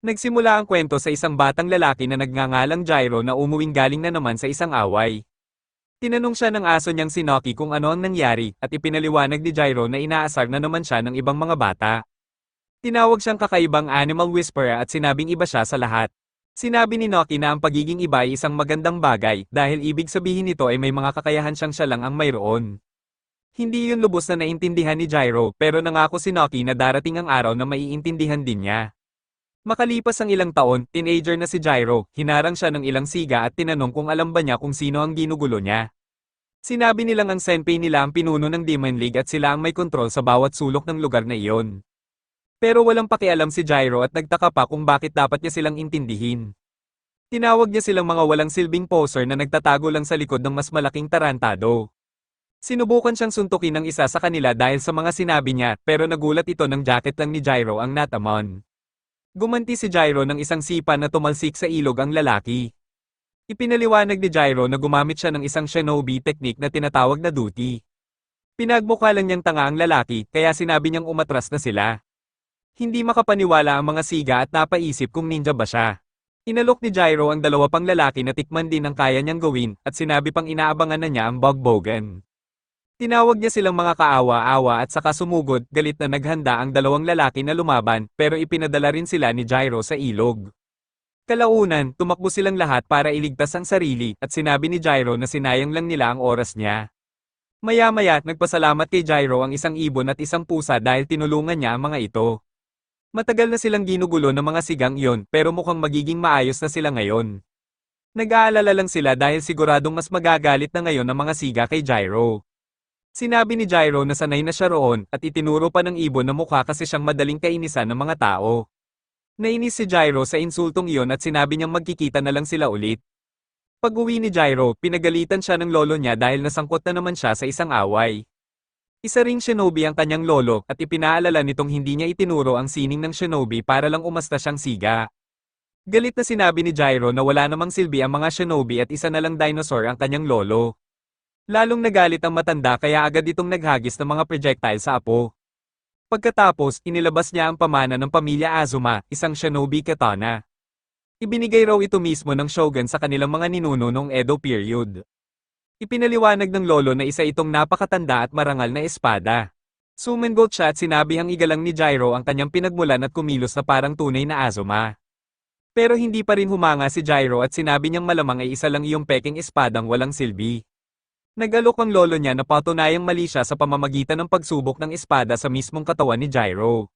Nagsimula ang kwento sa isang batang lalaki na nagngangalang Gyro na umuwing galing na naman sa isang away. Tinanong siya ng aso niyang si Noki kung ano ang nangyari at ipinaliwanag ni Gyro na inaasar na naman siya ng ibang mga bata. Tinawag siyang kakaibang animal whisperer at sinabing iba siya sa lahat. Sinabi ni Noki na ang pagiging iba ay isang magandang bagay dahil ibig sabihin nito ay may mga kakayahan siyang siya lang ang mayroon. Hindi yun lubos na naintindihan ni Gyro pero nangako si Noki na darating ang araw na maiintindihan din niya. Makalipas ang ilang taon, teenager na si Gyro, hinarang siya ng ilang siga at tinanong kung alam ba niya kung sino ang ginugulo niya. Sinabi nilang ang senpai nila ang pinuno ng Demon League at sila ang may kontrol sa bawat sulok ng lugar na iyon. Pero walang pakialam si Gyro at nagtaka pa kung bakit dapat niya silang intindihin. Tinawag niya silang mga walang silbing poser na nagtatago lang sa likod ng mas malaking tarantado. Sinubukan siyang suntukin ng isa sa kanila dahil sa mga sinabi niya pero nagulat ito ng jacket lang ni Gyro ang natamon. Gumanti si Gyro ng isang sipa na tumalsik sa ilog ang lalaki. Ipinaliwanag ni Gyro na gumamit siya ng isang shinobi technique na tinatawag na duty. Pinagmukha lang niyang tanga ang lalaki kaya sinabi niyang umatras na sila. Hindi makapaniwala ang mga siga at napaisip kung ninja ba siya. Inalok ni Gyro ang dalawa pang lalaki na tikman din ang kaya niyang gawin at sinabi pang inaabangan na niya ang Bogbogan. Tinawag niya silang mga kaawa-awa at saka sumugod, galit na naghanda ang dalawang lalaki na lumaban, pero ipinadala rin sila ni Gyro sa ilog. Kalaunan, tumakbo silang lahat para iligtas ang sarili, at sinabi ni Gyro na sinayang lang nila ang oras niya. Maya-maya, nagpasalamat kay Gyro ang isang ibon at isang pusa dahil tinulungan niya ang mga ito. Matagal na silang ginugulo ng mga sigang iyon, pero mukhang magiging maayos na sila ngayon. Nag-aalala lang sila dahil siguradong mas magagalit na ngayon ang mga siga kay Gyro. Sinabi ni Gyro na sanay na siya roon at itinuro pa ng ibon na mukha kasi siyang madaling kainisan ng mga tao. Nainis si Gyro sa insultong iyon at sinabi niyang magkikita na lang sila ulit. Pag-uwi ni Gyro, pinagalitan siya ng lolo niya dahil nasangkot na naman siya sa isang away. Isa ring shinobi ang kanyang lolo at ipinaalala nitong hindi niya itinuro ang sining ng shinobi para lang umasta siyang siga. Galit na sinabi ni Gyro na wala namang silbi ang mga shinobi at isa na lang dinosaur ang kanyang lolo. Lalong nagalit ang matanda kaya agad itong naghagis ng mga projectile sa apo. Pagkatapos, inilabas niya ang pamana ng pamilya Azuma, isang shinobi katana. Ibinigay raw ito mismo ng shogun sa kanilang mga ninuno noong Edo period. Ipinaliwanag ng lolo na isa itong napakatanda at marangal na espada. Sumengot siya at sinabihang igalang ni Gyro ang kanyang pinagmulan at kumilos na parang tunay na Azuma. Pero hindi pa rin humanga si Gyro at sinabi niyang malamang ay isa lang iyong peking espadang walang silbi. Nag-alok ang lolo niya na patunayang mali siya sa pamamagitan ng pagsubok ng espada sa mismong katawan ni Gyro.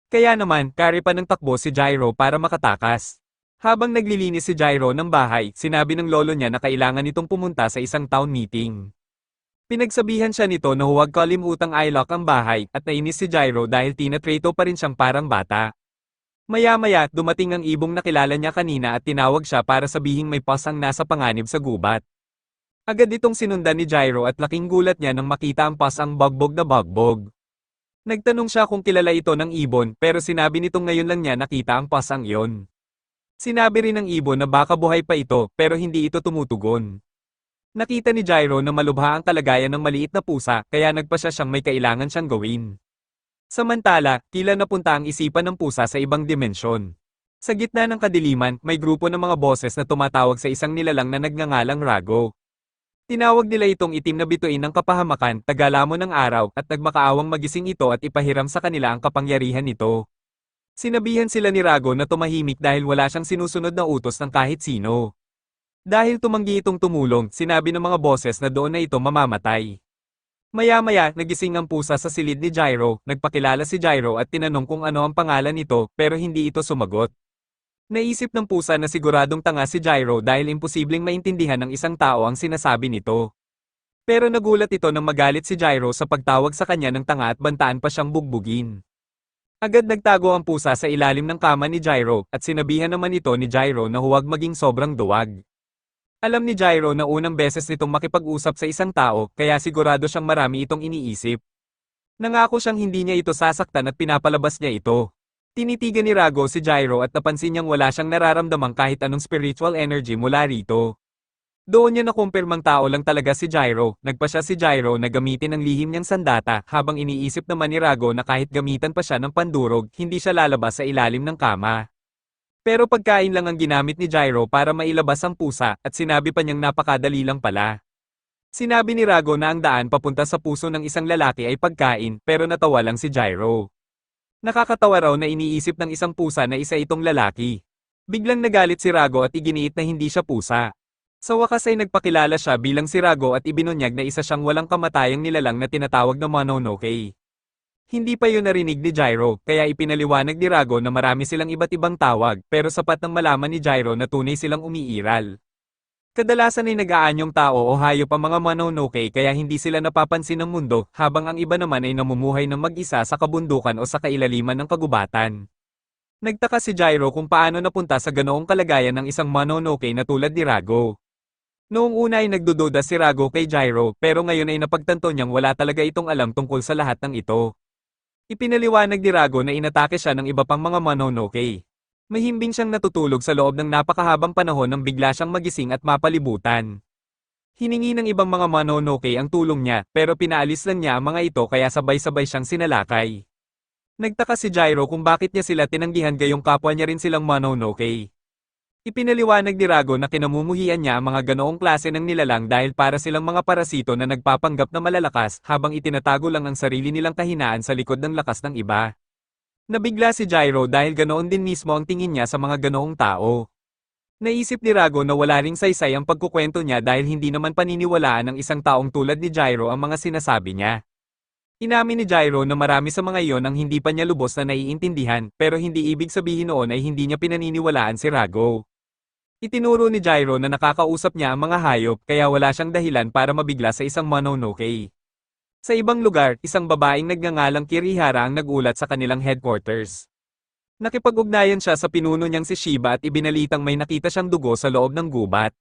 Kaya naman, kari pa ng takbo si Gyro para makatakas. Habang naglilinis si Gyro ng bahay, sinabi ng lolo niya na kailangan itong pumunta sa isang town meeting. Pinagsabihan siya nito na huwag kalimutang i-lock ang bahay at nainis si Gyro dahil tinatreto pa rin siyang parang bata. Maya-maya, dumating ang ibong nakilala niya kanina at tinawag siya para sabihing may pasang nasa panganib sa gubat. Agad itong sinundan ni Gyro at laking gulat niya nang makita ang pasang Bogbog na Bogbog. Nagtanong siya kung kilala ito ng ibon pero sinabi nitong ngayon lang niya nakita ang pasang iyon. Sinabi rin ng ibon na baka buhay pa ito pero hindi ito tumutugon. Nakita ni Gyro na malubha ang kalagayan ng maliit na pusa kaya nagpasya siyang may kailangan siyang gawin. Samantala, tila napunta ang isipan ng pusa sa ibang dimensyon. Sa gitna ng kadiliman, may grupo ng mga boses na tumatawag sa isang nilalang na nagngangalang Rago. Tinawag nila itong itim na bituin ng kapahamakan, tagalamon ng araw, at nagmakaawang magising ito at ipahiram sa kanila ang kapangyarihan nito. Sinabihan sila ni Rago na tumahimik dahil wala siyang sinusunod na utos ng kahit sino. Dahil tumanggi itong tumulong, sinabi ng mga boses na doon na ito mamamatay. Maya-maya, nagising ang pusa sa silid ni Gyro, nagpakilala si Gyro at tinanong kung ano ang pangalan nito, pero hindi ito sumagot. Naisip ng pusa na siguradong tanga si Gyro dahil imposibleng maintindihan ng isang tao ang sinasabi nito. Pero nagulat ito nang magalit si Gyro sa pagtawag sa kanya ng tanga at bantaan pa siyang bugbugin. Agad nagtago ang pusa sa ilalim ng kama ni Gyro at sinabihan naman ito ni Gyro na huwag maging sobrang duwag. Alam ni Gyro na unang beses nitong makipag-usap sa isang tao kaya sigurado siyang marami itong iniisip. Nangako siyang hindi niya ito sasaktan at pinapalabas niya ito. Tinitigan ni Rago si Gyro at napansin niyang wala siyang nararamdamang kahit anong spiritual energy mula rito. Doon niya nakumpirmang tao lang talaga si Gyro, nagpasya si Gyro na gamitin ang lihim niyang sandata habang iniisip naman ni Rago na kahit gamitan pa siya ng pandurog, hindi siya lalabas sa ilalim ng kama. Pero pagkain lang ang ginamit ni Gyro para mailabas ang pusa, at sinabi pa niyang napakadali lang pala. Sinabi ni Rago na ang daan papunta sa puso ng isang lalaki ay pagkain, pero natawa lang si Gyro. Nakakatawa raw na iniisip ng isang pusa na isa itong lalaki. Biglang nagalit si Rago at iginiit na hindi siya pusa. Sa wakas ay nagpakilala siya bilang si Rago at ibinunyag na isa siyang walang kamatayang nilalang na tinatawag na Mononoke. Hindi pa yun narinig ni Gyro, kaya ipinaliwanag ni Rago na marami silang iba't ibang tawag, pero sapat nang malaman ni Gyro na tunay silang umiiral. Kadalasan ay nag-aanyong tao o hayop ang mga Mononoke kaya hindi sila napapansin ng mundo, habang ang iba naman ay namumuhay ng mag-isa sa kabundukan o sa kailaliman ng kagubatan. Nagtaka si Gyro kung paano napunta sa ganoong kalagayan ng isang Mononoke na tulad ni Rago. Noong una ay nagdududa si Rago kay Gyro, pero ngayon ay napagtanto niyang wala talaga itong alam tungkol sa lahat ng ito. Ipinaliwanag ni Rago na inatake siya ng iba pang mga Mononoke. Mahimbing siyang natutulog sa loob ng napakahabang panahon nang bigla siyang magising at mapalibutan. Hiningi ng ibang mga Mononoke ang tulong niya, pero pinaalis lang niya ang mga ito kaya sabay-sabay siyang sinalakay. Nagtaka si Gyro kung bakit niya sila tinanggihan gayong kapwa niya rin silang Mononoke. Ipinaliwanag ni Rago na kinamumuhian niya ang mga ganoong klase ng nilalang dahil para silang mga parasito na nagpapanggap na malalakas habang itinatago lang ang sarili nilang kahinaan sa likod ng lakas ng iba. Nabigla si Gyro dahil ganoon din mismo ang tingin niya sa mga ganoong tao. Naisip ni Rago na wala ring saysay ang pagkukwento niya dahil hindi naman paniniwalaan ng isang taong tulad ni Gyro ang mga sinasabi niya. Inamin ni Gyro na marami sa mga iyon ang hindi pa niya lubos na naiintindihan, pero hindi ibig sabihin noon ay hindi niya pinaniniwalaan si Rago. Itinuro ni Gyro na nakakausap niya ang mga hayop kaya wala siyang dahilan para mabigla sa isang Mononoke. Sa ibang lugar, isang babaeng nagngangalang Kirihara ang nagulat sa kanilang headquarters. Nakipag-ugnayan siya sa pinuno niyang si Shiba at ibinalitang may nakita siyang dugo sa loob ng gubat.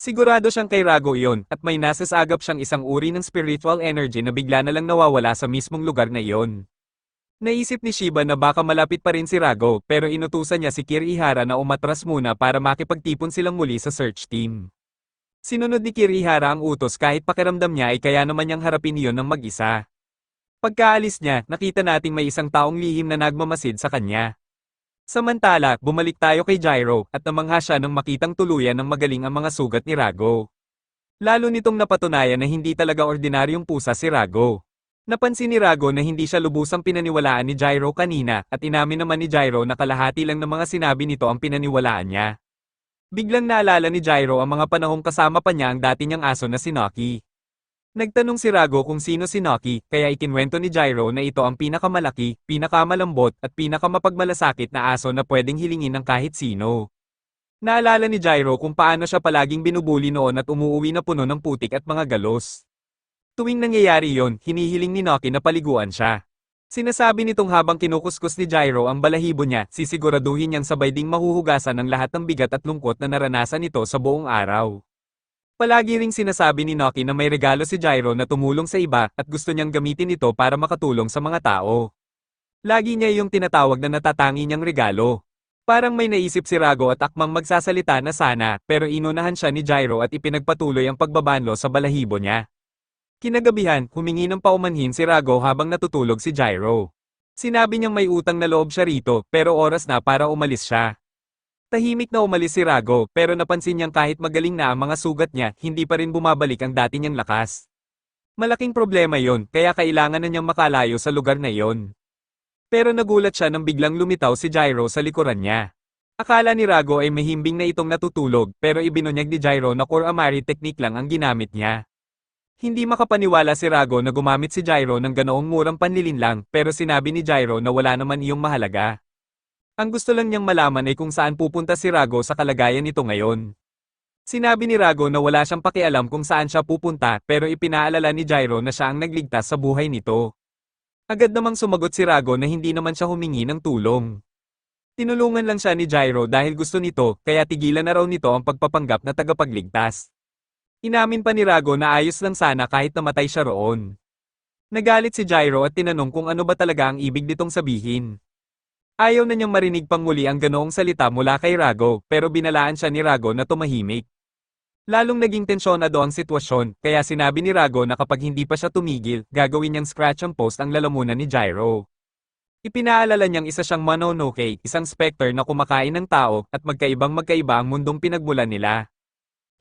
Sigurado siyang kay Rago iyon, at may nasasagap siyang isang uri ng spiritual energy na bigla na lang nawawala sa mismong lugar na iyon. Naisip ni Shiba na baka malapit pa rin si Rago, pero inutusan niya si Kirihara na umatras muna para makipagtipon silang muli sa search team. Sinunod ni Kirihara ang utos kahit pakiramdam niya ay kaya naman niyang harapin iyon ng mag-isa. Pagkaalis niya, nakita nating may isang taong lihim na nagmamasid sa kanya. Samantala, bumalik tayo kay Gyro, at namangha siya nang makitang tuluyan ng magaling ang mga sugat ni Rago. Lalo nitong napatunayan na hindi talaga ordinaryong pusa si Rago. Napansin ni Rago na hindi siya lubusang pinaniwalaan ni Gyro kanina, at inamin naman ni Gyro na kalahati lang ng mga sinabi nito ang pinaniwalaan niya. Biglang naalala ni Gyro ang mga panahong kasama pa niya ang dati niyang aso na si Noki. Nagtanong si Rago kung sino si Noki, kaya ikinwento ni Gyro na ito ang pinakamalaki, pinakamalambot at pinakamapagmalasakit na aso na pwedeng hilingin ng kahit sino. Naalala ni Gyro kung paano siya palaging binubuli noon at umuuwi na puno ng putik at mga galos. Tuwing nangyayari yon, hinihiling ni Noki na paliguan siya. Sinasabi nitong habang kinukuskus ni Gyro ang balahibo niya, sisiguraduhin niyang sabay ding mahuhugasan ng lahat ng bigat at lungkot na naranasan nito sa buong araw. Palagi ring sinasabi ni Noki na may regalo si Gyro na tumulong sa iba at gusto niyang gamitin ito para makatulong sa mga tao. Lagi niya yung tinatawag na natatangi niyang regalo. Parang may naisip si Rago at akmang magsasalita na sana, pero inunahan siya ni Gyro at ipinagpatuloy ang pagbabanlo sa balahibo niya. Kinagabihan, humingi ng paumanhin si Rago habang natutulog si Gyro. Sinabi niyang may utang na loob siya rito, pero oras na para umalis siya. Tahimik na umalis si Rago, pero napansin niyang kahit magaling na ang mga sugat niya, hindi pa rin bumabalik ang dati niyang lakas. Malaking problema yon, kaya kailangan na niyang makalayo sa lugar na yon. Pero nagulat siya nang biglang lumitaw si Gyro sa likuran niya. Akala ni Rago ay mahimbing na itong natutulog, pero ibinunyag ni Gyro na Koramari technique lang ang ginamit niya. Hindi makapaniwala si Rago na gumamit si Gyro ng ganoong murang panlilinlang, pero sinabi ni Gyro na wala naman iyong mahalaga. Ang gusto lang niyang malaman ay kung saan pupunta si Rago sa kalagayan nito ngayon. Sinabi ni Rago na wala siyang pakialam kung saan siya pupunta, pero ipinaalala ni Gyro na siya ang nagligtas sa buhay nito. Agad namang sumagot si Rago na hindi naman siya humingi ng tulong. Tinulungan lang siya ni Gyro dahil gusto nito, kaya tigilan na raw nito ang pagpapanggap na tagapagligtas. Inamin pa ni Rago na ayos lang sana kahit namatay siya roon. Nagalit si Gyro at tinanong kung ano ba talaga ang ibig nitong sabihin. Ayaw na niyang marinig pang muli ang ganoong salita mula kay Rago, pero binalaan siya ni Rago na tumahimik. Lalong naging tensyonado ang sitwasyon, kaya sinabi ni Rago na kapag hindi pa siya tumigil, gagawin niyang scratch ang post ang lalamunan ni Gyro. Ipinaalala niyang isa siyang Mononoke, isang specter na kumakain ng tao, at magkaibang-magkaiba ang mundong pinagmulan nila.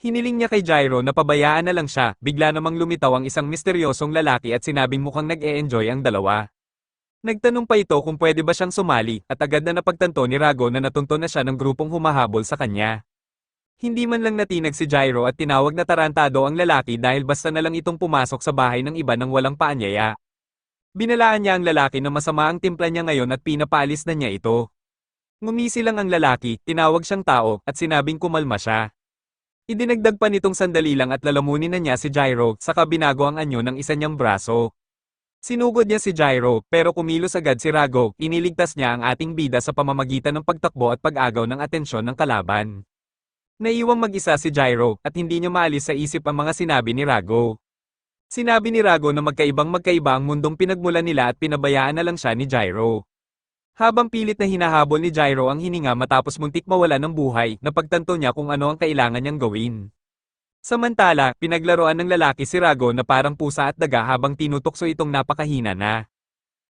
Hiniling niya kay Gyro na pabayaan na lang siya, bigla namang lumitaw ang isang misteryosong lalaki at sinabing mukhang nag-e-enjoy ang dalawa. Nagtanong pa ito kung pwede ba siyang sumali, at agad na napagtanto ni Rago na natunto na siya ng grupong humahabol sa kanya. Hindi man lang natinag si Gyro at tinawag na tarantado ang lalaki dahil basta na lang itong pumasok sa bahay ng iba nang walang paanyaya. Binalaan niya ang lalaki na masama ang timpla niya ngayon at pinapaalis na niya ito. Ngumisi lang ang lalaki, tinawag siyang tao, at sinabing kumalma siya. Idinagdag pa nitong sandali lang at lalamunin na niya si Gyro, saka binago ang anyo ng isa niyang braso. Sinugod niya si Gyro, pero kumilos agad si Rago, iniligtas niya ang ating bida sa pamamagitan ng pagtakbo at pag-agaw ng atensyon ng kalaban. Naiwang mag-isa si Gyro, at hindi niya maalis sa isip ang mga sinabi ni Rago. Sinabi ni Rago na magkaibang-magkaiba ang mundong pinagmulan nila at pinabayaan na lang siya ni Gyro. Habang pilit na hinahabol ni Gyro ang hininga matapos muntik mawala ng buhay, napagtanto niya kung ano ang kailangan niyang gawin. Samantala, pinaglaruan ng lalaki si Rago na parang pusa at daga habang tinutokso itong napakahina na.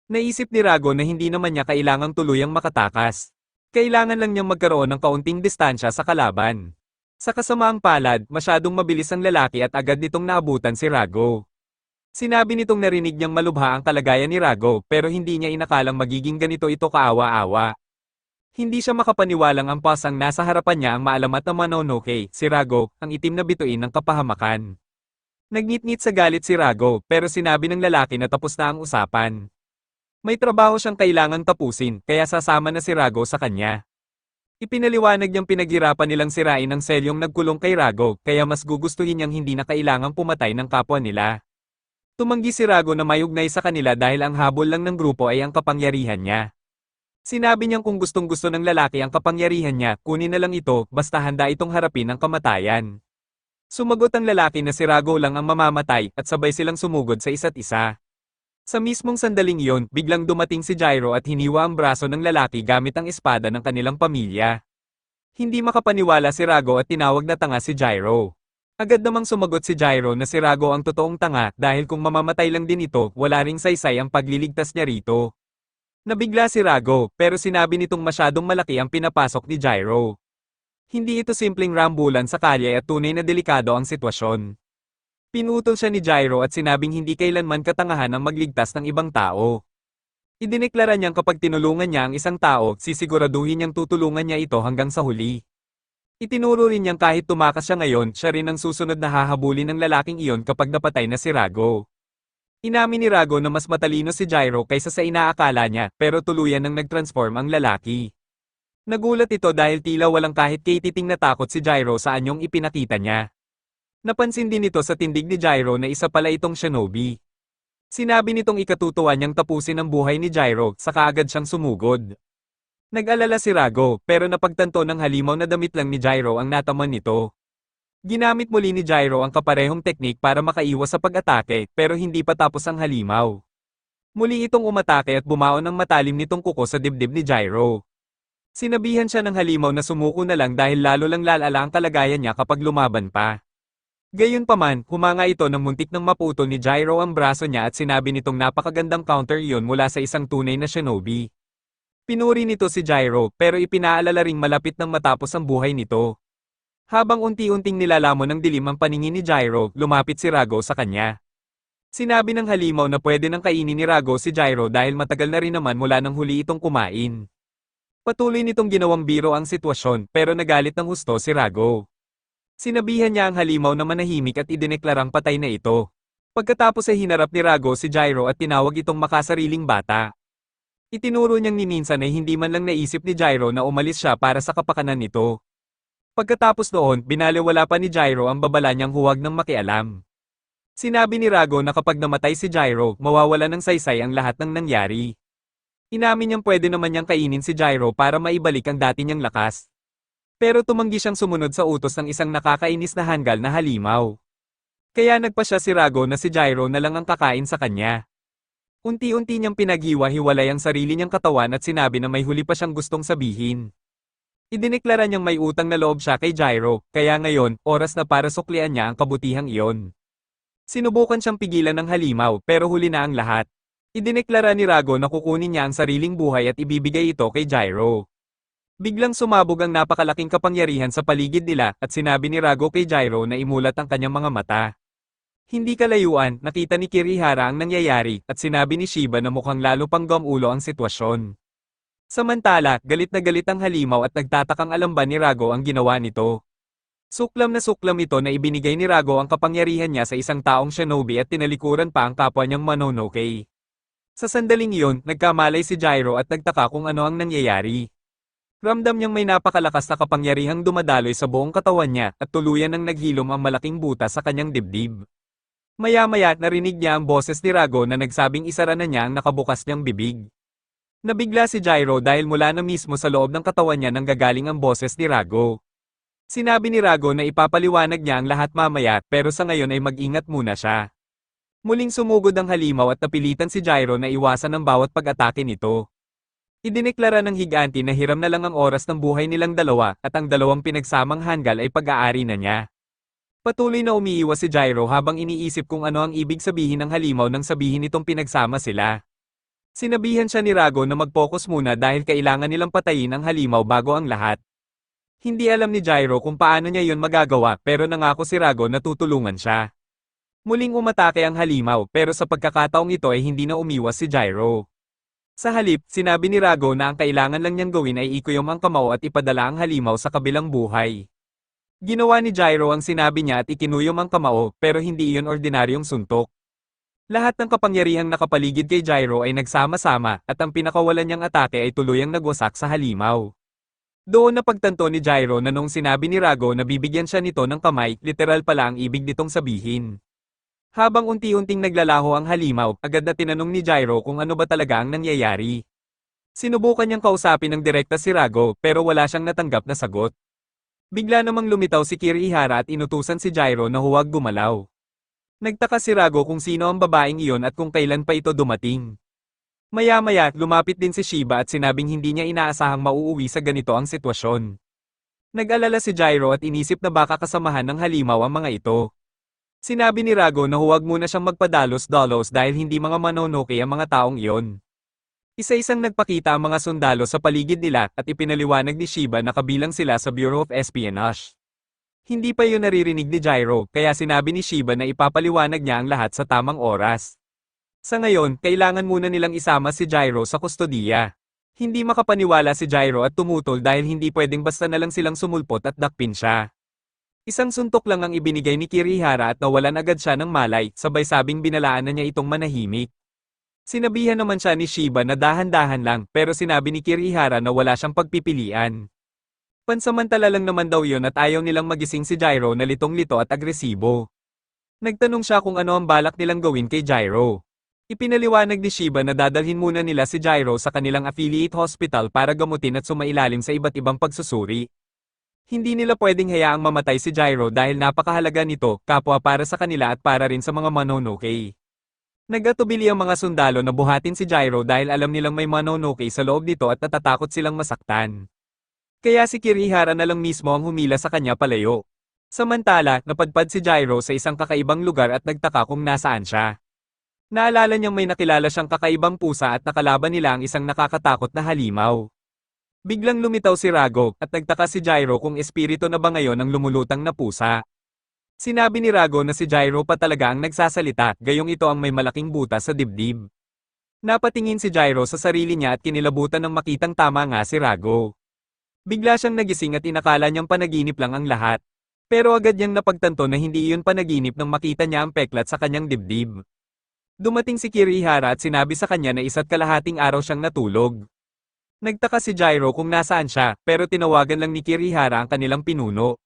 Naisip ni Rago na hindi naman niya kailangang tuluyang makatakas. Kailangan lang niyang magkaroon ng kaunting distansya sa kalaban. Sa kasamaang palad, masyadong mabilis ang lalaki at agad nitong naabutan si Rago. Sinabi nitong narinig niyang malubha ang kalagayan ni Rago pero hindi niya inakalang magiging ganito ito kaawa-awa. Hindi siya makapaniwalang ang pasang nasa harapan niya ang maalamat na Mononoke, si Rago, ang itim na bituin ng kapahamakan. Nagngit-ngit sa galit si Rago pero sinabi ng lalaki na tapos na ang usapan. May trabaho siyang kailangang tapusin kaya sasama na si Rago sa kanya. Ipinaliwanag niyang pinaghirapan nilang sirain ang selyong nagkulong kay Rago kaya mas gugustuhin niyang hindi na kailangang pumatay ng kapwa nila. Tumanggi si Rago na mayugnay sa kanila dahil ang habol lang ng grupo ay ang kapangyarihan niya. Sinabi niyang kung gustong-gusto ng lalaki ang kapangyarihan niya, kunin na lang ito, basta handa itong harapin ang kamatayan. Sumagot ang lalaki na si Rago lang ang mamamatay at sabay silang sumugod sa isa't isa. Sa mismong sandaling iyon, biglang dumating si Gyro at hiniwa ang braso ng lalaki gamit ang espada ng kanilang pamilya. Hindi makapaniwala si Rago at tinawag na tanga si Gyro. Agad namang sumagot si Gyro na si Rago ang totoong tanga dahil kung mamamatay lang din ito, wala ring saysay ang pagliligtas niya rito. Nabigla si Rago, pero sinabi nitong masyadong malaki ang pinapasok ni Gyro. Hindi ito simpleng rambulan sa kalye at tunay na delikado ang sitwasyon. Pinutol siya ni Gyro at sinabing hindi kailanman katangahan ang magligtas ng ibang tao. Idineklara niyang kapag tinulungan niya ang isang tao, sisiguraduhin niyang tutulungan niya ito hanggang sa huli. Itinuro rin niyang kahit tumakas siya ngayon, siya rin ang susunod na hahabulin ng lalaking iyon kapag napatay na si Rago. Inamin ni Rago na mas matalino si Gyro kaysa sa inaakala niya, pero tuluyan nang nag-transform ang lalaki. Nagulat ito dahil tila walang kahit katiting na takot si Gyro sa anyong ipinakita niya. Napansin din ito sa tindig ni Gyro na isa pala itong shinobi. Sinabi nitong ikatutuwa niyang tapusin ang buhay ni Gyro, saka agad siyang sumugod. Nag-alala si Rago, pero napagtanto ng halimaw na damit lang ni Gyro ang nataman nito. Ginamit muli ni Gyro ang kaparehong teknik para makaiwas sa pag-atake, pero hindi pa tapos ang halimaw. Muli itong umatake at bumaon ng matalim nitong kuko sa dibdib ni Gyro. Sinabihan siya ng halimaw na sumuko na lang dahil lalo lang lalala ang kalagayan niya kapag lumaban pa. Gayunpaman, humanga ito ng muntik ng maputol ni Gyro ang braso niya at sinabi nitong napakagandang counter iyon mula sa isang tunay na shinobi. Pinuri nito si Gyro, pero ipinaalala ring malapit nang matapos ang buhay nito. Habang unti-unting nilalamon ng dilim ang paningin ni Gyro, lumapit si Rago sa kanya. Sinabi ng halimaw na pwede nang kainin ni Rago si Gyro dahil matagal na rin naman mula nang huli itong kumain. Patuloy nitong ginawang biro ang sitwasyon, pero nagalit ng husto si Rago. Sinabihan niya ang halimaw na manahimik at idineklarang patay na ito. Pagkatapos ay hinarap ni Rago si Gyro at tinawag itong makasariling bata. Itinuro niyang ni minsan ay hindi man lang naisip ni Gyro na umalis siya para sa kapakanan nito. Pagkatapos noon, binaliwala pa ni Gyro ang babala niyang huwag nang makialam. Sinabi ni Rago na kapag namatay si Gyro, mawawala ng saysay ang lahat ng nangyari. Inamin niyang pwede naman niyang kainin si Gyro para maibalik ang dati niyang lakas. Pero tumanggi siyang sumunod sa utos ng isang nakakainis na hanggal na halimaw. Kaya nagpasya si Rago na si Gyro na lang ang kakain sa kanya. Unti-unti niyang pinaghiwa-hiwalay ang sarili niyang katawan at sinabi na may huli pa siyang gustong sabihin. Idineklara niyang may utang na loob siya kay Gyro, kaya ngayon, oras na para suklian niya ang kabutihang iyon. Sinubukan siyang pigilan ng halimaw pero huli na ang lahat. Idineklara ni Rago na kukunin niya ang sariling buhay at ibibigay ito kay Gyro. Biglang sumabog ang napakalaking kapangyarihan sa paligid nila at sinabi ni Rago kay Gyro na imulat ang kanyang mga mata. Hindi kalayuan, nakita ni Kirihara ang nangyayari at sinabi ni Shiba na mukhang lalo pang gumulo ang sitwasyon. Samantala, galit na galit ang halimaw at nagtatakang alam ba ni Rago ang ginawa nito. Suklam na suklam ito na ibinigay ni Rago ang kapangyarihan niya sa isang taong shinobi at tinalikuran pa ang kapwa niyang Mononoke. Sa sandaling iyon, nagkamalay si Gyro at nagtaka kung ano ang nangyayari. Ramdam niyang may napakalakas na kapangyarihang dumadaloy sa buong katawan niya at tuluyan nang naghilom ang malaking butas sa kanyang dibdib. Maya-maya narinig niya ang boses ni Rago na nagsabing isara na niya ang nakabukas niyang bibig. Nabigla si Gyro dahil mula na mismo sa loob ng katawan niya nanggagaling ang boses ni Rago. Sinabi ni Rago na ipapaliwanag niya ang lahat mamaya pero sa ngayon ay mag-ingat muna siya. Muling sumugod ang halimaw at napilitan si Gyro na iwasan ang bawat pag-atake nito. Idineklara ng higanti na hiram na lang ang oras ng buhay nilang dalawa at ang dalawang pinagsamang hanggal ay pag-aari na niya. Patuloy na umiiwas si Gyro habang iniisip kung ano ang ibig sabihin ng halimaw nang sabihin nitong pinagsama sila. Sinabihan siya ni Rago na mag-focus muna dahil kailangan nilang patayin ang halimaw bago ang lahat. Hindi alam ni Gyro kung paano niya yun magagawa pero nangako si Rago na tutulungan siya. Muling umatake ang halimaw pero sa pagkakataong ito ay hindi na umiwas si Gyro. Sa halip, sinabi ni Rago na ang kailangan lang niyang gawin ay ikuyom ang kamao at ipadala ang halimaw sa kabilang buhay. Ginawa ni Gyro ang sinabi niya at ikinuyom ang kamao pero hindi iyon ordinaryong suntok. Lahat ng kapangyarihang nakapaligid kay Gyro ay nagsama-sama at ang pinakawalan niyang atake ay tuluyang nagwasak sa halimaw. Doon napagtanto ni Gyro na nung sinabi ni Rago na bibigyan siya nito ng kamay, literal pala ang ibig nitong sabihin. Habang unti-unting naglalaho ang halimaw, agad na tinanong ni Gyro kung ano ba talaga ang nangyayari. Sinubukan niyang kausapin ng direkta si Rago pero wala siyang natanggap na sagot. Bigla namang lumitaw si Kirihara at inutusan si Gyro na huwag gumalaw. Nagtaka si Rago kung sino ang babaeng iyon at kung kailan pa ito dumating. Maya-maya, lumapit din si Shiba at sinabing hindi niya inaasahang mauuwi sa ganito ang sitwasyon. Nag-alala si Gyro at inisip na baka kasamahan ng halimaw ang mga ito. Sinabi ni Rago na huwag muna siyang magpadalos-dalos dahil hindi mga Mononoke ang mga taong iyon. Isa-isang nagpakita ang mga sundalo sa paligid nila at ipinaliwanag ni Shiba na kabilang sila sa Bureau of Espionage. Hindi pa yun naririnig ni Gyro kaya sinabi ni Shiba na ipapaliwanag niya ang lahat sa tamang oras. Sa ngayon, kailangan muna nilang isama si Gyro sa kustodiya. Hindi makapaniwala si Gyro at tumutol dahil hindi pwedeng basta na lang silang sumulpot at dakpin siya. Isang suntok lang ang ibinigay ni Kirihara at nawalan agad siya ng malay, sabay sabing binalaan na niya itong manahimik. Sinabihan naman siya ni Shiba na dahan-dahan lang pero sinabi ni Kirihara na wala siyang pagpipilian. Pansamantala lang naman daw yun at ayaw nilang magising si Gyro na litong-lito at agresibo. Nagtanong siya kung ano ang balak nilang gawin kay Gyro. Ipinaliwanag ni Shiba na dadalhin muna nila si Gyro sa kanilang affiliate hospital para gamutin at sumailalim sa iba't ibang pagsusuri. Hindi nila pwedeng hayaang mamatay si Gyro dahil napakahalaga nito, kapwa para sa kanila at para rin sa mga Mononoke. Nagatubili ang mga sundalo na buhatin si Gyro dahil alam nilang may Mononoke sa loob nito at natatakot silang masaktan. Kaya si Kirihara na lang mismo ang humila sa kanya palayo. Samantala, napadpad si Gyro sa isang kakaibang lugar at nagtaka kung nasaan siya. Naalala niyang may nakilala siyang kakaibang pusa at nakalaban nila ang isang nakakatakot na halimaw. Biglang lumitaw si Rago at nagtaka si Gyro kung espiritu na ba ngayon ang lumulutang na pusa. Sinabi ni Rago na si Gyro pa talaga ang nagsasalita, gayong ito ang may malaking butas sa dibdib. Napatingin si Gyro sa sarili niya at kinilabutan ng makitang tama nga si Rago. Bigla siyang nagising at inakala niyang panaginip lang ang lahat. Pero agad niyang napagtanto na hindi iyon panaginip nang makita niya ang peklat sa kanyang dibdib. Dumating si Kirihara at sinabi sa kanya na 1.5 araw siyang natulog. Nagtaka si Gyro kung nasaan siya, pero tinawagan lang ni Kirihara ang kanilang pinuno.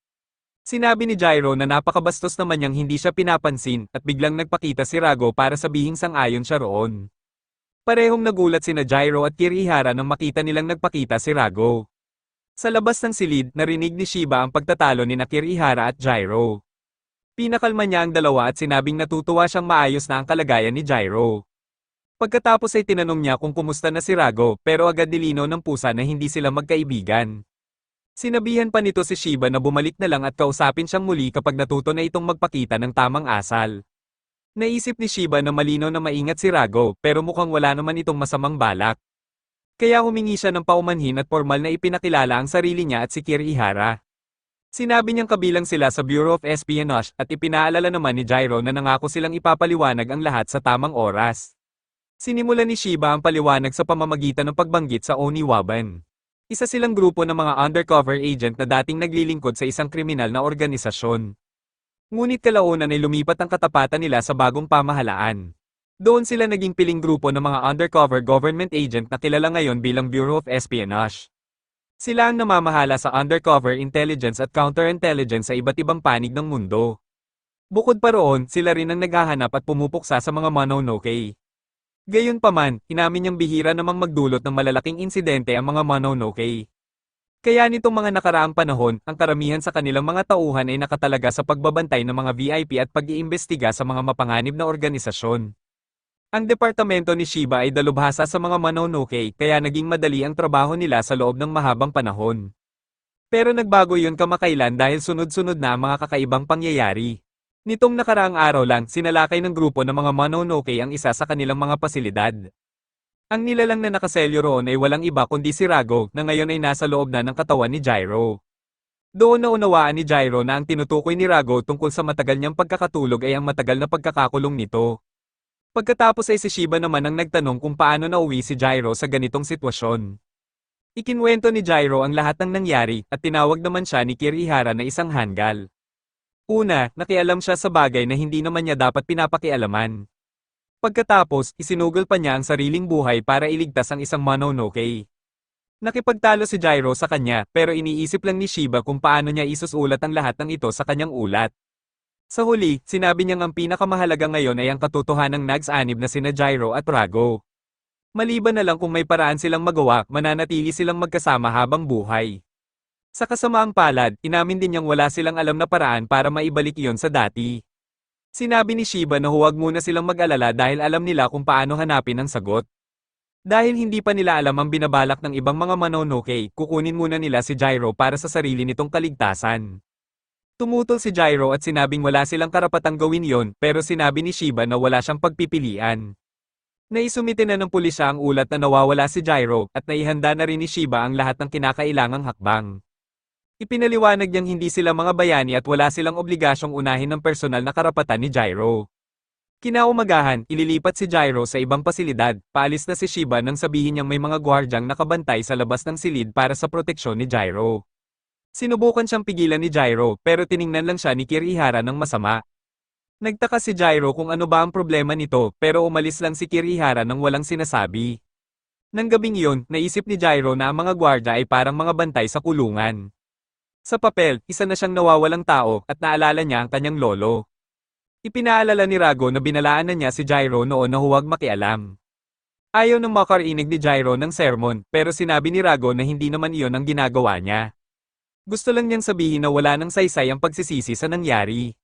Sinabi ni Gyro na napakabastos naman niyang hindi siya pinapansin at biglang nagpakita si Rago para sabihing sang-ayon siya roon. Parehong nagulat sina Gyro at Kirihara nang makita nilang nagpakita si Rago. Sa labas ng silid, narinig ni Shiba ang pagtatalo ni Kirihara at Gyro. Pinakalma niya ang dalawa at sinabing natutuwa siyang maayos na ang kalagayan ni Gyro. Pagkatapos ay tinanong niya kung kumusta na si Rago pero agad nilinaw ng pusa na hindi sila magkaibigan. Sinabihan pa nito si Shiba na bumalik na lang at kausapin siyang muli kapag natuto na itong magpakita ng tamang asal. Naisip ni Shiba na malinaw na maingat si Rago, pero mukhang wala naman itong masamang balak. Kaya humingi siya ng paumanhin at formal na ipinakilala ang sarili niya at si Kirihara. Sinabi niyang kabilang sila sa Bureau of Espionage at ipinaalala naman ni Gyro na nangako silang ipapaliwanag ang lahat sa tamang oras. Sinimulan ni Shiba ang paliwanag sa pamamagitan ng pagbanggit sa Oniwaban. Isa silang grupo ng mga undercover agent na dating naglilingkod sa isang kriminal na organisasyon. Ngunit kalaunan ay lumipat ang katapatan nila sa bagong pamahalaan. Doon sila naging piling grupo ng mga undercover government agent na kilala ngayon bilang Bureau of Espionage. Sila ang namamahala sa undercover intelligence at counterintelligence sa iba't ibang panig ng mundo. Bukod pa roon, sila rin ang naghahanap at pumupuksa sa mga Mononoke. Gayunpaman, inamin niyang bihira namang magdulot ng malalaking insidente ang mga Mononoke. Kaya nitong mga nakaraang panahon, ang karamihan sa kanilang mga tauhan ay nakatalaga sa pagbabantay ng mga VIP at pag-iimbestiga sa mga mapanganib na organisasyon. Ang departamento ni Shiba ay dalubhasa sa mga Mononoke kaya naging madali ang trabaho nila sa loob ng mahabang panahon. Pero nagbago yun kamakailan dahil sunod-sunod na ang mga kakaibang pangyayari. Nitong nakaraang araw lang, sinalakay ng grupo ng mga Mononoke ang isa sa kanilang mga pasilidad. Ang nilalang na nakaselyo roon ay walang iba kundi si Rago na ngayon ay nasa loob na ng katawan ni Gyro. Doon naunawaan ni Gyro na ang tinutukoy ni Rago tungkol sa matagal niyang pagkakatulog ay ang matagal na pagkakakulong nito. Pagkatapos ay si Shiba naman ang nagtanong kung paano nauwi si Gyro sa ganitong sitwasyon. Ikinwento ni Gyro ang lahat ng nangyari at tinawag naman siya ni Kirihara na isang hanggal. Una, nakialam siya sa bagay na hindi naman niya dapat pinapakialaman. Pagkatapos, isinugol pa niya ang sariling buhay para iligtas ang isang Mononoke. Nakipagtalo si Gyro sa kanya, pero iniisip lang ni Shiba kung paano niya isusulat ang lahat ng ito sa kanyang ulat. Sa huli, sinabi niyang ang pinakamahalaga ngayon ay ang katotohanang nags-anib na sina Gyro at Rago. Maliban na lang kung may paraan silang magawa, mananatili silang magkasama habang buhay. Sa kasamaang palad, inamin din niyang wala silang alam na paraan para maibalik iyon sa dati. Sinabi ni Shiba na huwag muna silang mag-alala dahil alam nila kung paano hanapin ang sagot. Dahil hindi pa nila alam ang binabalak ng ibang mga Mononoke, kukunin muna nila si Gyro para sa sarili nitong kaligtasan. Tumutol si Gyro at sinabing wala silang karapatang gawin yon, pero sinabi ni Shiba na wala siyang pagpipilian. Naisumite na ng pulisya ang ulat na nawawala si Gyro at naihanda na rin ni Shiba ang lahat ng kinakailangang hakbang. Ipinaliwanag niyang hindi sila mga bayani at wala silang obligasyong unahin ng personal na karapatan ni Gyro. Kinaumagahan, ililipat si Gyro sa ibang pasilidad, paalis na si Shiba nang sabihin niyang may mga gwardyang nakabantay sa labas ng silid para sa proteksyon ni Gyro. Sinubukan siyang pigilan ni Gyro pero tiningnan lang siya ni Kirihara ng masama. Nagtaka si Gyro kung ano ba ang problema nito pero umalis lang si Kirihara nang walang sinasabi. Nang gabing iyon, naisip ni Gyro na ang mga gwardya ay parang mga bantay sa kulungan. Sa papel, isa na siyang nawawalang tao at naalala niya ang kanyang lolo. Ipinaalala ni Rago na binalaan na niya si Gyro noon na huwag makialam. Ayaw nang makarinig ni Gyro ng sermon, pero sinabi ni Rago na hindi naman iyon ang ginagawa niya. Gusto lang niyang sabihin na wala nang saysay ang pagsisisi sa nangyari.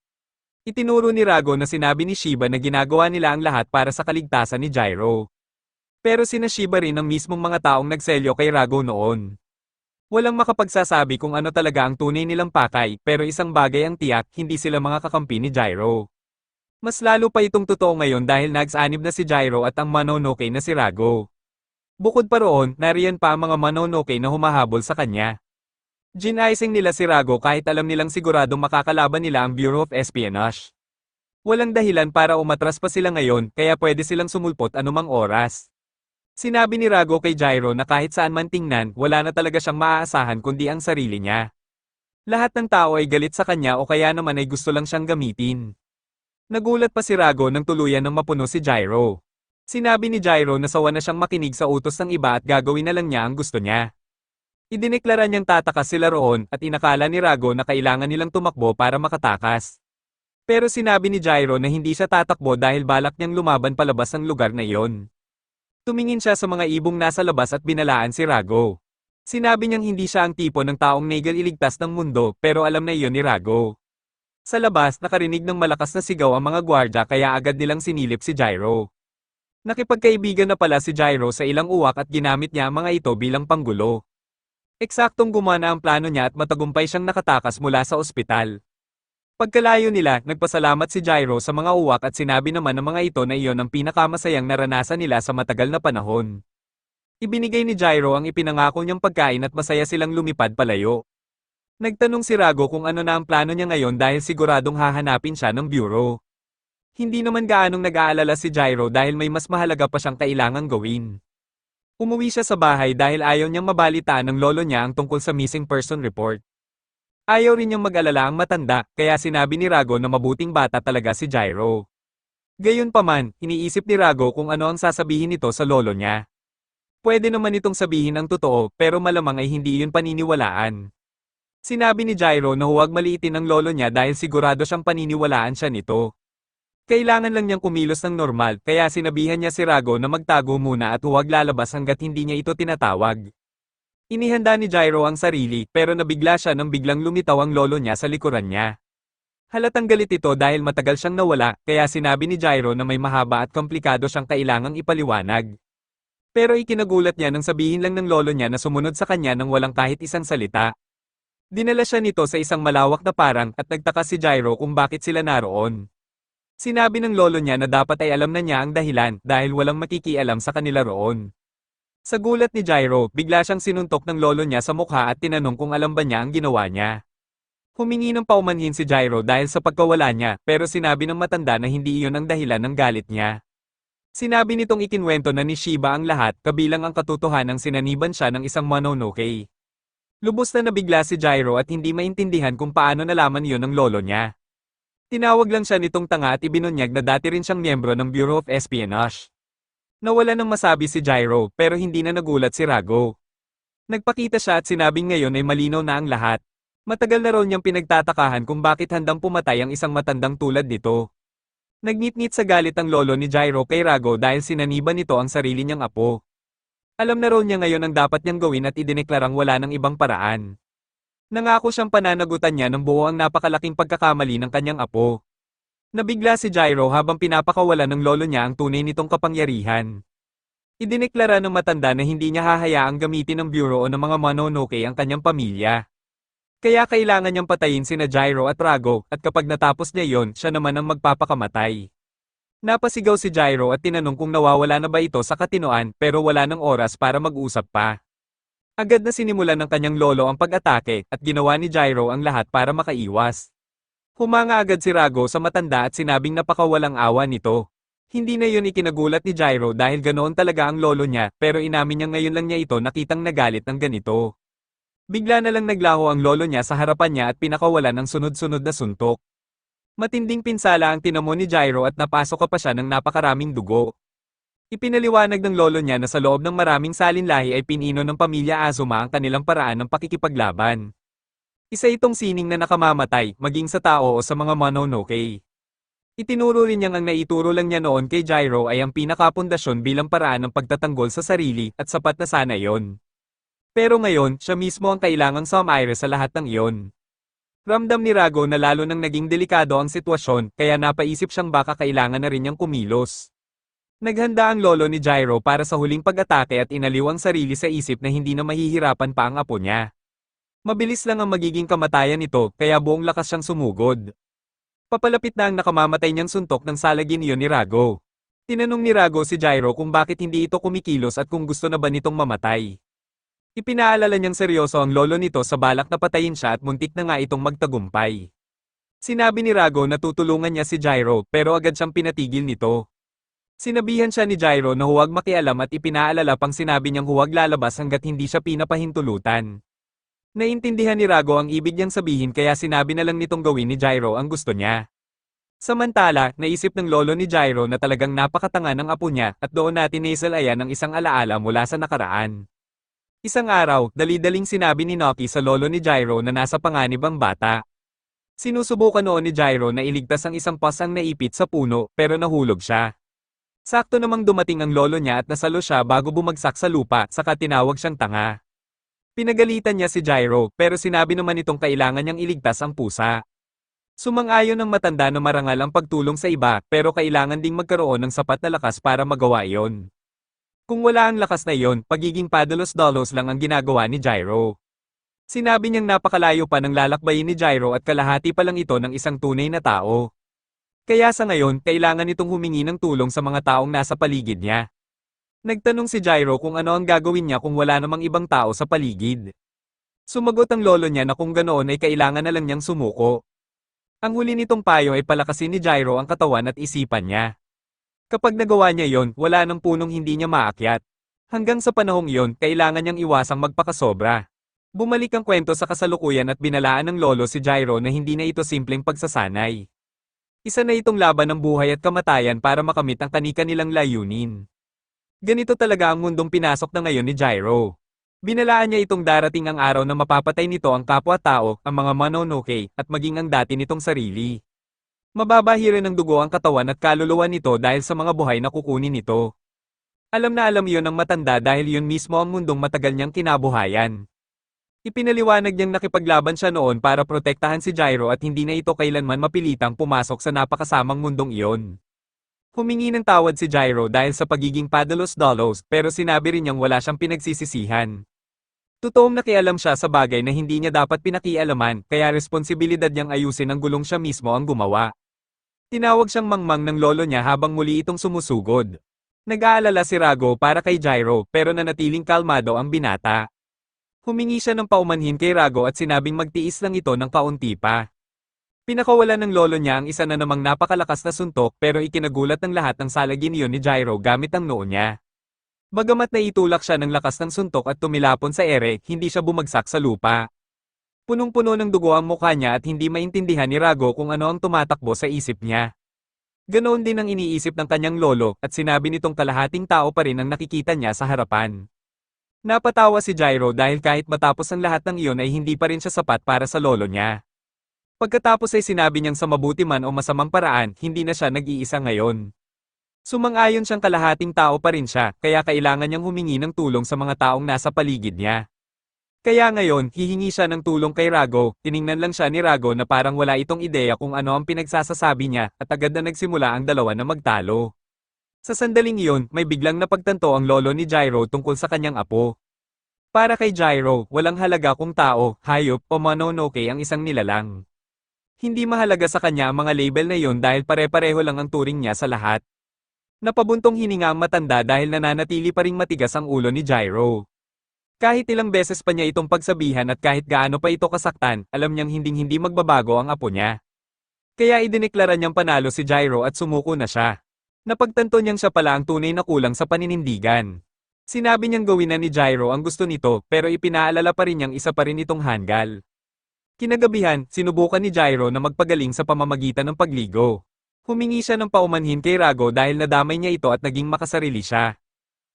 Itinuro ni Rago na sinabi ni Shiba na ginagawa nila ang lahat para sa kaligtasan ni Gyro. Pero sina Shiba rin ang mismong mga taong nagselyo kay Rago noon. Walang makapagsasabi kung ano talaga ang tunay nilang pakay, pero isang bagay ang tiyak, hindi sila mga kakampi ni Gyro. Mas lalo pa itong totoo ngayon dahil nags-anib na si Gyro at ang Mononoke na si Rago. Bukod pa roon, nariyan pa ang mga Mononoke na humahabol sa kanya. Ginaising nila si Rago kahit alam nilang siguradong makakalaban nila ang Bureau of Espionage. Walang dahilan para umatras pa sila ngayon, kaya pwede silang sumulpot anumang oras. Sinabi ni Rago kay Gyro na kahit saan man tingnan, wala na talaga siyang maaasahan kundi ang sarili niya. Lahat ng tao ay galit sa kanya o kaya naman ay gusto lang siyang gamitin. Nagulat pa si Rago nang tuluyan ng mapuno si Gyro. Sinabi ni Gyro na sawa na siyang makinig sa utos ng iba at gagawin na lang niya ang gusto niya. Idineklara niyang tatakas sila roon at inakala ni Rago na kailangan nilang tumakbo para makatakas. Pero sinabi ni Gyro na hindi siya tatakbo dahil balak niyang lumaban palabas ng lugar na iyon. Tumingin siya sa mga ibong nasa labas at binalaan si Rago. Sinabi niyang hindi siya ang tipo ng taong nagel iligtas ng mundo pero alam na iyon ni Rago. Sa labas, nakarinig ng malakas na sigaw ang mga gwardya kaya agad nilang sinilip si Gyro. Nakipagkaibigan na pala si Gyro sa ilang uwak at ginamit niya ang mga ito bilang panggulo. Eksaktong gumana ang plano niya at matagumpay siyang nakatakas mula sa ospital. Pagkalayo nila, nagpasalamat si Gyro sa mga uwak at sinabi naman ng mga ito na iyon ang pinakamasayang naranasan nila sa matagal na panahon. Ibinigay ni Gyro ang ipinangako niyang pagkain at masaya silang lumipad palayo. Nagtanong si Rago kung ano na ang plano niya ngayon dahil siguradong hahanapin siya ng bureau. Hindi naman gaanong nag-aalala si Gyro dahil may mas mahalaga pa siyang kailangang gawin. Umuwi siya sa bahay dahil ayaw niyang mabalitaan ng lolo niya ang tungkol sa missing person report. Ayaw rin niyang mag-alala ang matanda, kaya sinabi ni Rago na mabuting bata talaga si Gyro. Gayunpaman, iniisip ni Rago kung ano ang sasabihin nito sa lolo niya. Pwede naman itong sabihin ang totoo pero malamang ay hindi iyon paniniwalaan. Sinabi ni Gyro na huwag maliitin ang lolo niya dahil sigurado siyang paniniwalaan siya nito. Kailangan lang niyang kumilos ng normal kaya sinabihan niya si Rago na magtago muna at huwag lalabas hanggat hindi niya ito tinatawag. Inihanda ni Gyro ang sarili pero nabigla siya nang biglang lumitaw ang lolo niya sa likuran niya. Halatang galit ito dahil matagal siyang nawala kaya sinabi ni Gyro na may mahaba at komplikado siyang kailangang ipaliwanag. Pero ikinagulat niya nang sabihin lang ng lolo niya na sumunod sa kanya nang walang kahit isang salita. Dinala siya nito sa isang malawak na parang at nagtaka si Gyro kung bakit sila naroon. Sinabi ng lolo niya na dapat ay alam na niya ang dahilan dahil walang makikialam sa kanila roon. Sa gulat ni Gyro, bigla siyang sinuntok ng lolo niya sa mukha at tinanong kung alam ba niya ang ginawa niya. Humingi ng paumanhin si Gyro dahil sa pagkawala niya pero sinabi ng matanda na hindi iyon ang dahilan ng galit niya. Sinabi nitong ikinwento na ni Shiba ang lahat kabilang ang katotohanang sinaniban siya ng isang Mononoke. Lubos na nabigla si Gyro at hindi maintindihan kung paano nalaman iyon ng lolo niya. Tinawag lang siya nitong tanga at ibinunyag na dati rin siyang miyembro ng Bureau of Espionage. Nawala nang masabi si Gyro pero hindi na nagulat si Rago. Nagpakita siya at sinabing ngayon ay malinaw na ang lahat. Matagal na raw niyang pinagtatakahan kung bakit handang pumatay ang isang matandang tulad nito. Nagnitnit sa galit ang lolo ni Gyro kay Rago dahil sinaniban nito ang sarili niyang apo. Alam na raw niya ngayon ang dapat niyang gawin at idineklarang wala ng ibang paraan. Nangako siyang pananagutan niya ng buo ang napakalaking pagkakamali ng kanyang apo. Nabigla si Gyro habang pinapakawalan ng lolo niya ang tunay nitong kapangyarihan. Idineklara ng matanda na hindi niya hahayaang gamitin ng bureau o ng mga Mononoke ang kanyang pamilya. Kaya kailangan niyang patayin sina Gyro at Rago at kapag natapos niya yon, siya naman ang magpapakamatay. Napasigaw si Gyro at tinanong kung nawawala na ba ito sa katinoan pero wala ng oras para mag-usap pa. Agad na sinimulan ng kanyang lolo ang pag-atake at ginawa ni Gyro ang lahat para makaiwas. Humanga agad si Rago sa matanda at sinabing napakawalang awa nito. Hindi na yun ikinagulat ni Gyro dahil ganoon talaga ang lolo niya pero inamin niya ngayon lang niya ito nakitang nagalit ng ganito. Bigla na lang naglaho ang lolo niya sa harapan niya at pinakawalan ng sunod-sunod na suntok. Matinding pinsala ang tinamo ni Gyro at napasok pa siya ng napakaraming dugo. Ipinaliwanag ng lolo niya na sa loob ng maraming salinlahi ay pinino ng pamilya Azuma ang kanilang paraan ng pakikipaglaban. Isa itong sining na nakamamatay, maging sa tao o sa mga Mononoke. Itinuro rin niyang ang naituro lang niya noon kay Gyro ay ang pinakapundasyon bilang paraan ng pagtatanggol sa sarili at sapat na sana iyon. Pero ngayon, siya mismo ang kailangang sumire sa lahat ng iyon. Ramdam ni Rago na lalo nang naging delikado ang sitwasyon kaya napaisip siyang baka kailangan na rin niyang kumilos. Naghanda ang lolo ni Gyro para sa huling pag-atake at inaliw ang sarili sa isip na hindi na mahihirapan pa ang apo niya. Mabilis lang ang magiging kamatayan nito kaya buong lakas siyang sumugod. Papalapit na ang nakamamatay niyang suntok ng salagin iyon ni Rago. Tinanong ni Rago si Gyro kung bakit hindi ito kumikilos at kung gusto na ba nitong mamatay. Ipinaalala niyang seryoso ang lolo nito sa balak na patayin siya at muntik na nga itong magtagumpay. Sinabi ni Rago na tutulungan niya si Gyro pero agad siyang pinatigil nito. Sinabihan siya ni Gyro na huwag makialam at ipinaalala pang sinabi niyang huwag lalabas hanggat hindi siya pinapahintulutan. Naintindihan ni Rago ang ibig niyang sabihin kaya sinabi na lang nitong gawin ni Gyro ang gusto niya. Samantala, naisip ng lolo ni Gyro na talagang napakatanga ng apo niya at doon natin naisalayan ang isang alaala mula sa nakaraan. Isang araw, dali-daling sinabi ni Noki sa lolo ni Gyro na nasa panganib ang bata. Sinusubukan noon ni Gyro na iligtas ang isang pasang naipit sa puno pero nahulog siya. Sakto namang dumating ang lolo niya at nasalo siya bago bumagsak sa lupa, saka tinawag siyang tanga. Pinagalitan niya si Gyro, pero sinabi naman itong kailangan niyang iligtas ang pusa. Sumang-ayon ng matanda na marangal ang pagtulong sa iba, pero kailangan ding magkaroon ng sapat na lakas para magawa iyon. Kung wala ang lakas na iyon, pagiging padalos-dalos lang ang ginagawa ni Gyro. Sinabi niyang napakalayo pa ng lalakbayin ni Gyro at kalahati pa lang ito ng isang tunay na tao. Kaya sa ngayon, kailangan itong humingi ng tulong sa mga taong nasa paligid niya. Nagtanong si Gyro kung ano ang gagawin niya kung wala namang ibang tao sa paligid. Sumagot ang lolo niya na kung ganoon ay kailangan na lang niyang sumuko. Ang huli nitong payo ay palakasin ni Gyro ang katawan at isipan niya. Kapag nagawa niya yon, wala nang punong hindi niya maakyat. Hanggang sa panahong iyon, kailangan niyang iwasang magpakasobra. Bumalik ang kwento sa kasalukuyan at binalaan ng lolo si Gyro na hindi na ito simpleng pagsasanay. Isa na itong laban ng buhay at kamatayan para makamit ang kani-kanilang layunin. Ganito talaga ang mundong pinasok na ngayon ni Gyro. Binalaan niya itong darating ang araw na mapapatay nito ang kapwa-tao, ang mga Mononoke, at maging ang dati nitong sarili. Mababahiran ng dugo ang katawan at kaluluwa nito dahil sa mga buhay na kukunin nito. Alam na alam iyon ng matanda dahil yun mismo ang mundong matagal niyang kinabuhayan. Ipinaliwanag niyang nakipaglaban siya noon para protektahan si Gyro at hindi na ito kailanman mapilitang pumasok sa napakasamang mundong iyon. Humingi ng tawad si Gyro dahil sa pagiging padalos-dalos pero sinabi rin niyang wala siyang pinagsisisihan. Totoong nakialam siya sa bagay na hindi niya dapat pinakialaman kaya responsibilidad niyang ayusin ang gulong siya mismo ang gumawa. Tinawag siyang mangmang ng lolo niya habang muli itong sumusugod. Nag-aalala si Rago para kay Gyro pero nanatiling kalmado ang binata. Humingi siya ng paumanhin kay Rago at sinabing magtiis lang ito ng kaunti pa. Pinakawalan ng lolo niya ang isa na namang napakalakas na suntok pero ikinagulat ng lahat ng salagin iyon ni Gyro gamit ang noo niya. Bagamat naitulak siya ng lakas ng suntok at tumilapon sa ere, hindi siya bumagsak sa lupa. Punong-puno ng dugo ang mukha niya at hindi maintindihan ni Rago kung ano ang tumatakbo sa isip niya. Ganoon din ang iniisip ng kanyang lolo at sinabi nitong kalahating tao pa rin ang nakikita niya sa harapan. Napatawa si Gyro dahil kahit matapos ang lahat ng iyon ay hindi pa rin siya sapat para sa lolo niya. Pagkatapos ay sinabi niyang sa mabuti man o masamang paraan, hindi na siya nag-iisa ngayon. Sumang-ayon siyang kalahating tao pa rin siya, kaya kailangan niyang humingi ng tulong sa mga taong nasa paligid niya. Kaya ngayon, hihingi siya ng tulong kay Rago, tiningnan lang siya ni Rago na parang wala itong ideya kung ano ang pinagsasasabi niya, at agad na nagsimula ang dalawa na magtalo. Sa sandaling iyon, may biglang napagtanto ang lolo ni Gyro tungkol sa kanyang apo. Para kay Gyro, walang halaga kung tao, hayop, o Mononoke ang isang nilalang. Hindi mahalaga sa kanya ang mga label na iyon dahil pare-pareho lang ang turing niya sa lahat. Napabuntong hininga ang matanda dahil nananatili pa ring matigas ang ulo ni Gyro. Kahit ilang beses pa niya itong pagsabihan at kahit gaano pa ito kasaktan, alam niyang hinding-hindi magbabago ang apo niya. Kaya idineklara niyang panalo si Gyro at sumuko na siya. Napagtanto niyang siya pala ang tunay na kulang sa paninindigan. Sinabi niyang gawin na ni Gyro ang gusto nito pero ipinaalala pa rin niyang isa pa rin itong hanggal. Kinagabihan, sinubukan ni Gyro na magpagaling sa pamamagitan ng pagligo. Humingi siya ng paumanhin kay Rago dahil nadamay niya ito at naging makasarili siya.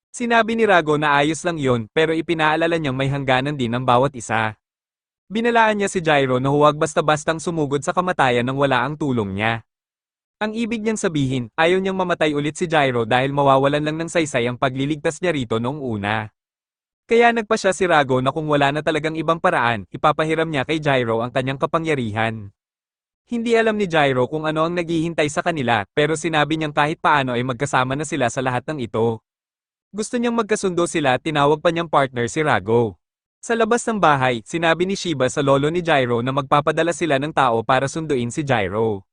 Sinabi ni Rago na ayos lang yon pero ipinaalala niyang may hangganan din ang bawat isa. Binalaan niya si Gyro na huwag basta-bastang sumugod sa kamatayan nang wala ang tulong niya. Ang ibig niyang sabihin, ayaw niyang mamatay ulit si Gyro dahil mawawalan lang ng saysay ang pagliligtas niya rito noong una. Kaya nagpa siya si Rago na kung wala na talagang ibang paraan, ipapahiram niya kay Gyro ang kanyang kapangyarihan. Hindi alam ni Gyro kung ano ang naghihintay sa kanila, pero sinabi niyang kahit paano ay magkasama na sila sa lahat ng ito. Gusto niyang magkasundo sila at tinawag pa niyang partner si Rago. Sa labas ng bahay, sinabi ni Shiba sa lolo ni Gyro na magpapadala sila ng tao para sunduin si Gyro.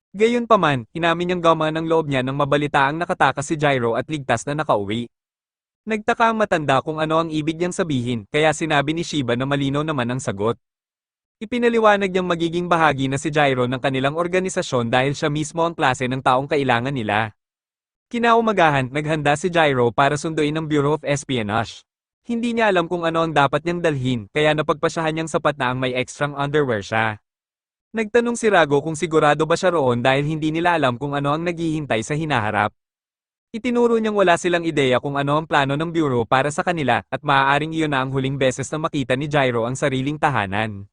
Gayunpaman, inamin niyang gawa ng loob niya nang mabalitaang nakatakas si Gyro at ligtas na nakauwi. Nagtaka ang matanda kung ano ang ibig niyang sabihin, kaya sinabi ni Shiba na malinaw naman ang sagot. Ipinaliwanag niyang magiging bahagi na si Gyro ng kanilang organisasyon dahil siya mismo ang klase ng taong kailangan nila. Kinaumagahan, naghanda si Gyro para sunduin ang Bureau of Espionage. Hindi niya alam kung ano ang dapat niyang dalhin, kaya napagpasyahan niyang sapat na ang may extrang underwear siya. Nagtanong si Rago kung sigurado ba siya roon dahil hindi nila alam kung ano ang naghihintay sa hinaharap. Itinuro niyang wala silang ideya kung ano ang plano ng Bureau para sa kanila at maaaring iyon na ang huling beses na makita ni Gyro ang sariling tahanan.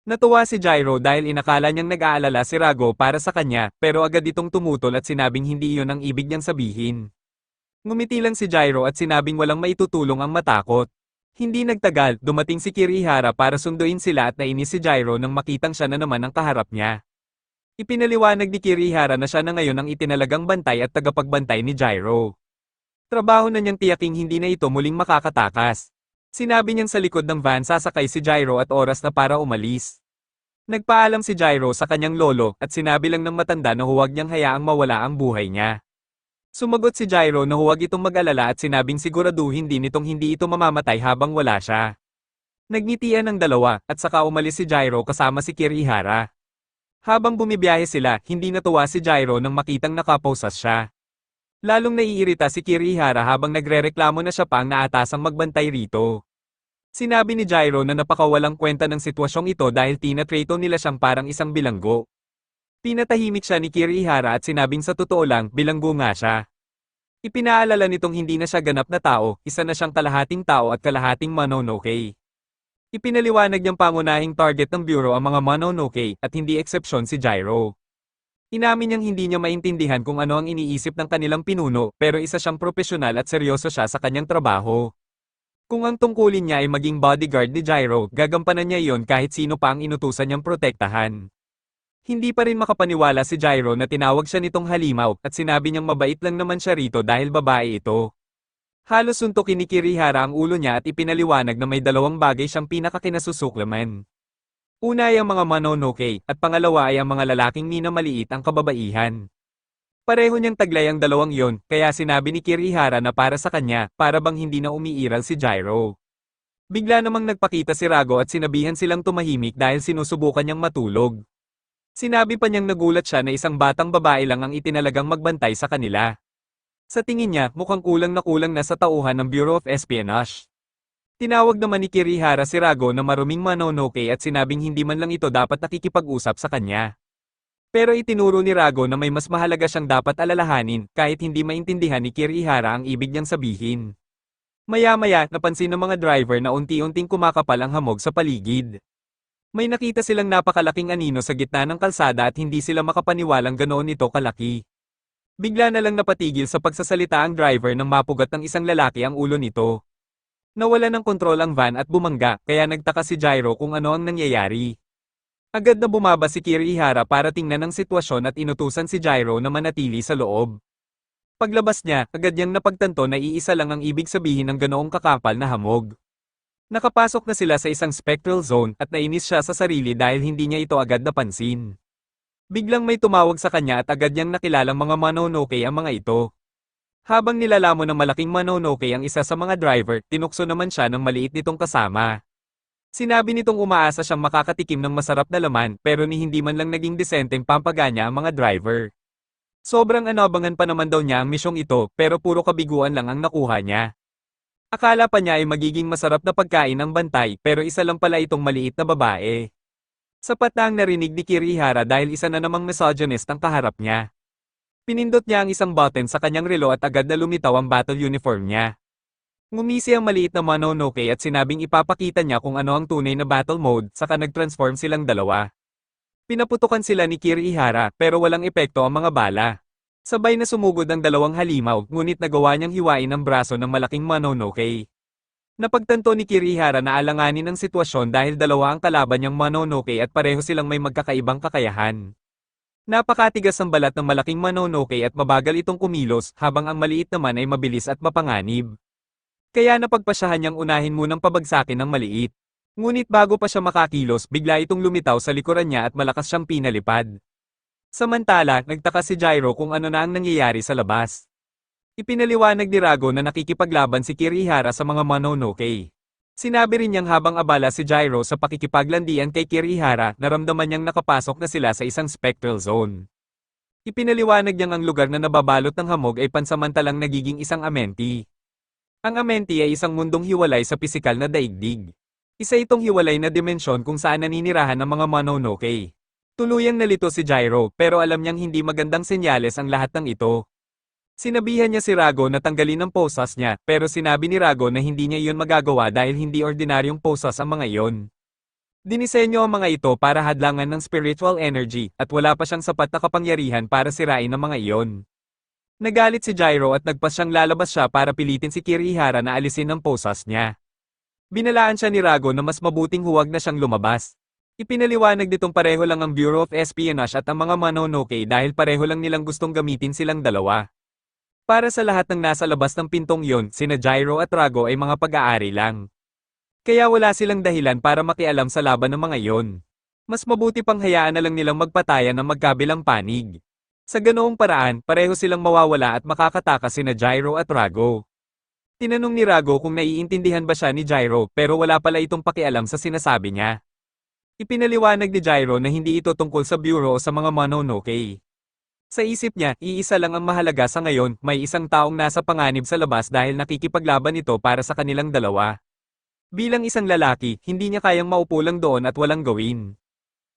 Natuwa si Gyro dahil inakala niyang nag-aalala si Rago para sa kanya pero agad itong tumutol at sinabing hindi iyon ang ibig niyang sabihin. Ngumiti lang si Gyro at sinabing walang maitutulong ang matakot. Hindi nagtagal, dumating si Kirihara para sunduin sila at nainis si Gyro nang makitang siya na naman ang kaharap niya. Ipinaliwanag ni Kirihara na siya na ngayon ang itinalagang bantay at tagapagbantay ni Gyro. Trabaho na niyang tiyaking hindi na ito muling makakatakas. Sinabi niyang sa likod ng van sasakay si Gyro at oras na para umalis. Nagpaalam si Gyro sa kanyang lolo at sinabi lang ng matanda na huwag niyang hayaang mawala ang buhay niya. Sumagot si Gyro na huwag itong mag-alala at sinabing siguraduhin din nitong hindi ito mamamatay habang wala siya. Nagngitian ng dalawa at saka umalis si Gyro kasama si Kirihara. Habang bumibiyahe sila, hindi natuwa si Gyro nang makitang nakaposas siya. Lalong naiirita si Kirihara habang nagrereklamo na siya pa ang naatasang magbantay rito. Sinabi ni Gyro na napakawalang kwenta ng sitwasyong ito dahil tinatrato nila siyang parang isang bilanggo. Pinatahimik siya ni Kirihara at sinabing sa totoo lang, bilanggo nga siya. Ipinaalala nitong hindi na siya ganap na tao, isa na siyang kalahating tao at kalahating Mononoke. Ipinaliwanag niyang pangunahing target ng Bureau ang mga Mononoke at hindi eksepsyon si Gyro. Inamin niyang hindi niya maintindihan kung ano ang iniisip ng kanilang pinuno pero isa siyang propesyonal at seryoso siya sa kanyang trabaho. Kung ang tungkulin niya ay maging bodyguard ni Gyro, gagampanan niya iyon kahit sino pa ang inutusan niyang protektahan. Hindi pa rin makapaniwala si Gyro na tinawag siya nitong halimaw at sinabi niyang mabait lang naman siya rito dahil babae ito. Halos suntukin ni Kirihara ang ulo niya at ipinaliwanag na may dalawang bagay siyang pinakakinasusuklaman. Una ay ang mga Mononoke at pangalawa ay ang mga lalaking minamaliit ang kababaihan. Pareho niyang taglay ang dalawang iyon, kaya sinabi ni Kirihara na para sa kanya, para bang hindi na umiiral si Gyro. Bigla namang nagpakita si Rago at sinabihan silang tumahimik dahil sinusubukan niyang matulog. Sinabi pa niyang nagulat siya na isang batang babae lang ang itinalagang magbantay sa kanila. Sa tingin niya, mukhang kulang na sa tauhan ng Bureau of Espionage. Tinawag naman ni Kirihara si Rago na maruming Mononoke at sinabing hindi man lang ito dapat nakikipag-usap sa kanya. Pero itinuro ni Rago na may mas mahalaga siyang dapat alalahanin kahit hindi maintindihan ni Kirihara ang ibig niyang sabihin. Maya-maya, napansin ng mga driver na unti-unting kumakapal ang hamog sa paligid. May nakita silang napakalaking anino sa gitna ng kalsada at hindi sila makapaniwalang ganoon ito kalaki. Bigla na lang napatigil sa pagsasalita ang driver nang mapugat ng isang lalaki ang ulo nito. Nawala ng kontrol ang van at bumangga, kaya nagtaka si Gyro kung ano ang nangyayari. Agad na bumaba si Kirihara para tingnan ang sitwasyon at inutusan si Gyro na manatili sa loob. Paglabas niya, agad niyang napagtanto na iisa lang ang ibig sabihin ng ganoong kakapal na hamog. Nakapasok na sila sa isang spectral zone at nainis siya sa sarili dahil hindi niya ito agad napansin. Biglang may tumawag sa kanya at agad niyang nakilalang mga Mononoke ang mga ito. Habang nilalamon ng malaking Mononoke ang isa sa mga driver, tinukso naman siya ng maliit nitong kasama. Sinabi nitong umaasa siyang makakatikim ng masarap na laman pero ni hindi man lang naging desenteng pampaganya ang mga driver. Sobrang anabangan pa naman daw niya ang misyong ito pero puro kabiguan lang ang nakuha niya. Akala pa niya ay magiging masarap na pagkain ang bantay pero isa lang pala itong maliit na babae. Sapat na ang narinig ni Kirihara dahil isa na namang misogynist ang kaharap niya. Pinindot niya ang isang button sa kanyang relo at agad na lumitaw ang battle uniform niya. Ngumisi ang maliit na Mononoke at sinabing ipapakita niya kung ano ang tunay na battle mode, saka nag-transform silang dalawa. Pinaputukan sila ni Kirihara pero walang epekto ang mga bala. Sabay na sumugod ang dalawang halimaw, ngunit nagawa niyang hiwain ang braso ng malaking Mononoke. Napagtanto ni Kirihara na alanganin ang sitwasyon dahil dalawa ang kalaban niyang Mononoke at pareho silang may magkakaibang kakayahan. Napakatigas ang balat ng malaking Mononoke at mabagal itong kumilos habang ang maliit naman ay mabilis at mapanganib. Kaya napagpasyahan niyang unahin munang pabagsakin ng maliit. Ngunit bago pa siya makakilos, bigla itong lumitaw sa likuran niya at malakas siyang pinalipad. Samantala, nagtaka si Gyro kung ano na ang nangyayari sa labas. Ipinaliwanag ni Rago na nakikipaglaban si Kirihara sa mga Mononoke. Sinabi rin niyang habang abala si Gyro sa pakikipaglandian kay Kirihara, naramdaman niyang nakapasok na sila sa isang spectral zone. Ipinaliwanag niyang ang lugar na nababalot ng hamog ay pansamantalang nagiging isang amenti. Ang amenti ay isang mundong hiwalay sa pisikal na daigdig. Isa itong hiwalay na dimensyon kung saan naninirahan ang mga Mononoke. Tuluyang nalito si Gyro pero alam niyang hindi magandang senyales ang lahat ng ito. Sinabihan niya si Rago na tanggalin ang posas niya pero sinabi ni Rago na hindi niya iyon magagawa dahil hindi ordinaryong posas ang mga iyon. Dinisenyo ang mga ito para hadlangan ng spiritual energy at wala pa siyang sapat na kapangyarihan para sirain ang mga iyon. Nagalit si Gyro at nagpasyang lalabas siya para pilitin si Kirihara na alisin ang posas niya. Binalaan siya ni Rago na mas mabuting huwag na siyang lumabas. Ipinaliwanag nitong pareho lang ang Bureau of Espionage at ang mga Mononoke dahil pareho lang nilang gustong gamitin silang dalawa. Para sa lahat ng nasa labas ng pintong yon, sina Gyro at Rago ay mga pag-aari lang. Kaya wala silang dahilan para makialam sa laban ng mga iyon. Mas mabuti pang hayaan na lang nilang magpatayan ng magkabilang panig. Sa ganoong paraan, pareho silang mawawala at makakatakas sina Gyro at Rago. Tinanong ni Rago kung naiintindihan ba siya ni Gyro pero wala pala itong pakialam sa sinasabi niya. Ipinaliwanag ni Gyro na hindi ito tungkol sa bureau o sa mga Mononoke. Sa isip niya, iisa lang ang mahalaga sa ngayon, may isang taong nasa panganib sa labas dahil nakikipaglaban ito para sa kanilang dalawa. Bilang isang lalaki, hindi niya kayang maupo lang doon at walang gawin.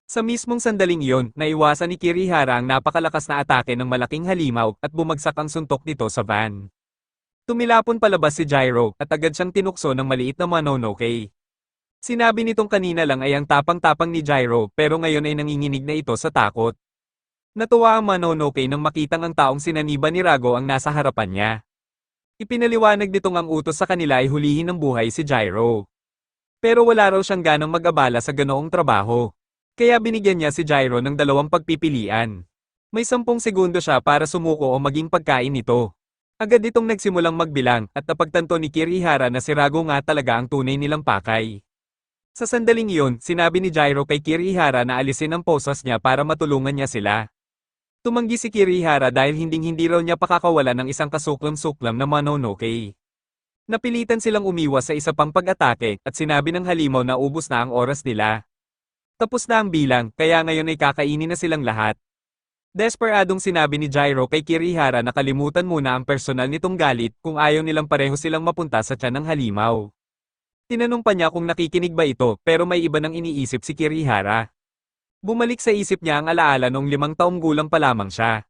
Sa mismong sandaling iyon, naiwasan ni Kirihara ang napakalakas na atake ng malaking halimaw at bumagsak ang suntok nito sa van. Tumilapon palabas si Gyro at agad siyang tinukso ng maliit na Mononoke. Sinabi nitong kanina lang ay ang tapang-tapang ni Gyro pero ngayon ay nanginginig na ito sa takot. Natuwa ang Mononoke nang makitang ang taong sinaniba ni Rago ang nasa harapan niya. Ipinaliwanag nitong ang utos sa kanila ay hulihin ng buhay si Gyro. Pero wala raw siyang ganang mag-abala sa ganoong trabaho. Kaya binigyan niya si Gyro ng dalawang pagpipilian. May 10 segundo siya para sumuko o maging pagkain nito. Agad itong nagsimulang magbilang at napagtanto ni Kirihara na si Rago nga talaga ang tunay nilang pakay. Sa sandaling iyon, sinabi ni Gyro kay Kirihara na alisin ang posas niya para matulungan niya sila. Tumanggi si Kirihara dahil hinding-hindi raw niya pakakawalan ng isang kasuklam-suklam na Mononoke. Napilitan silang umiwas sa isa pang pag-atake at sinabi ng halimaw na ubos na ang oras nila. Tapos na ang bilang, kaya ngayon ay kakainin na silang lahat. Desperadong sinabi ni Gyro kay Kirihara na kalimutan muna ang personal nitong galit kung ayaw nilang pareho silang mapunta sa tiyan ng halimaw. Tinanong pa niya kung nakikinig ba ito pero may iba nang iniisip si Kirihara. Bumalik sa isip niya ang alaala noong 5 taong gulang pa lamang siya.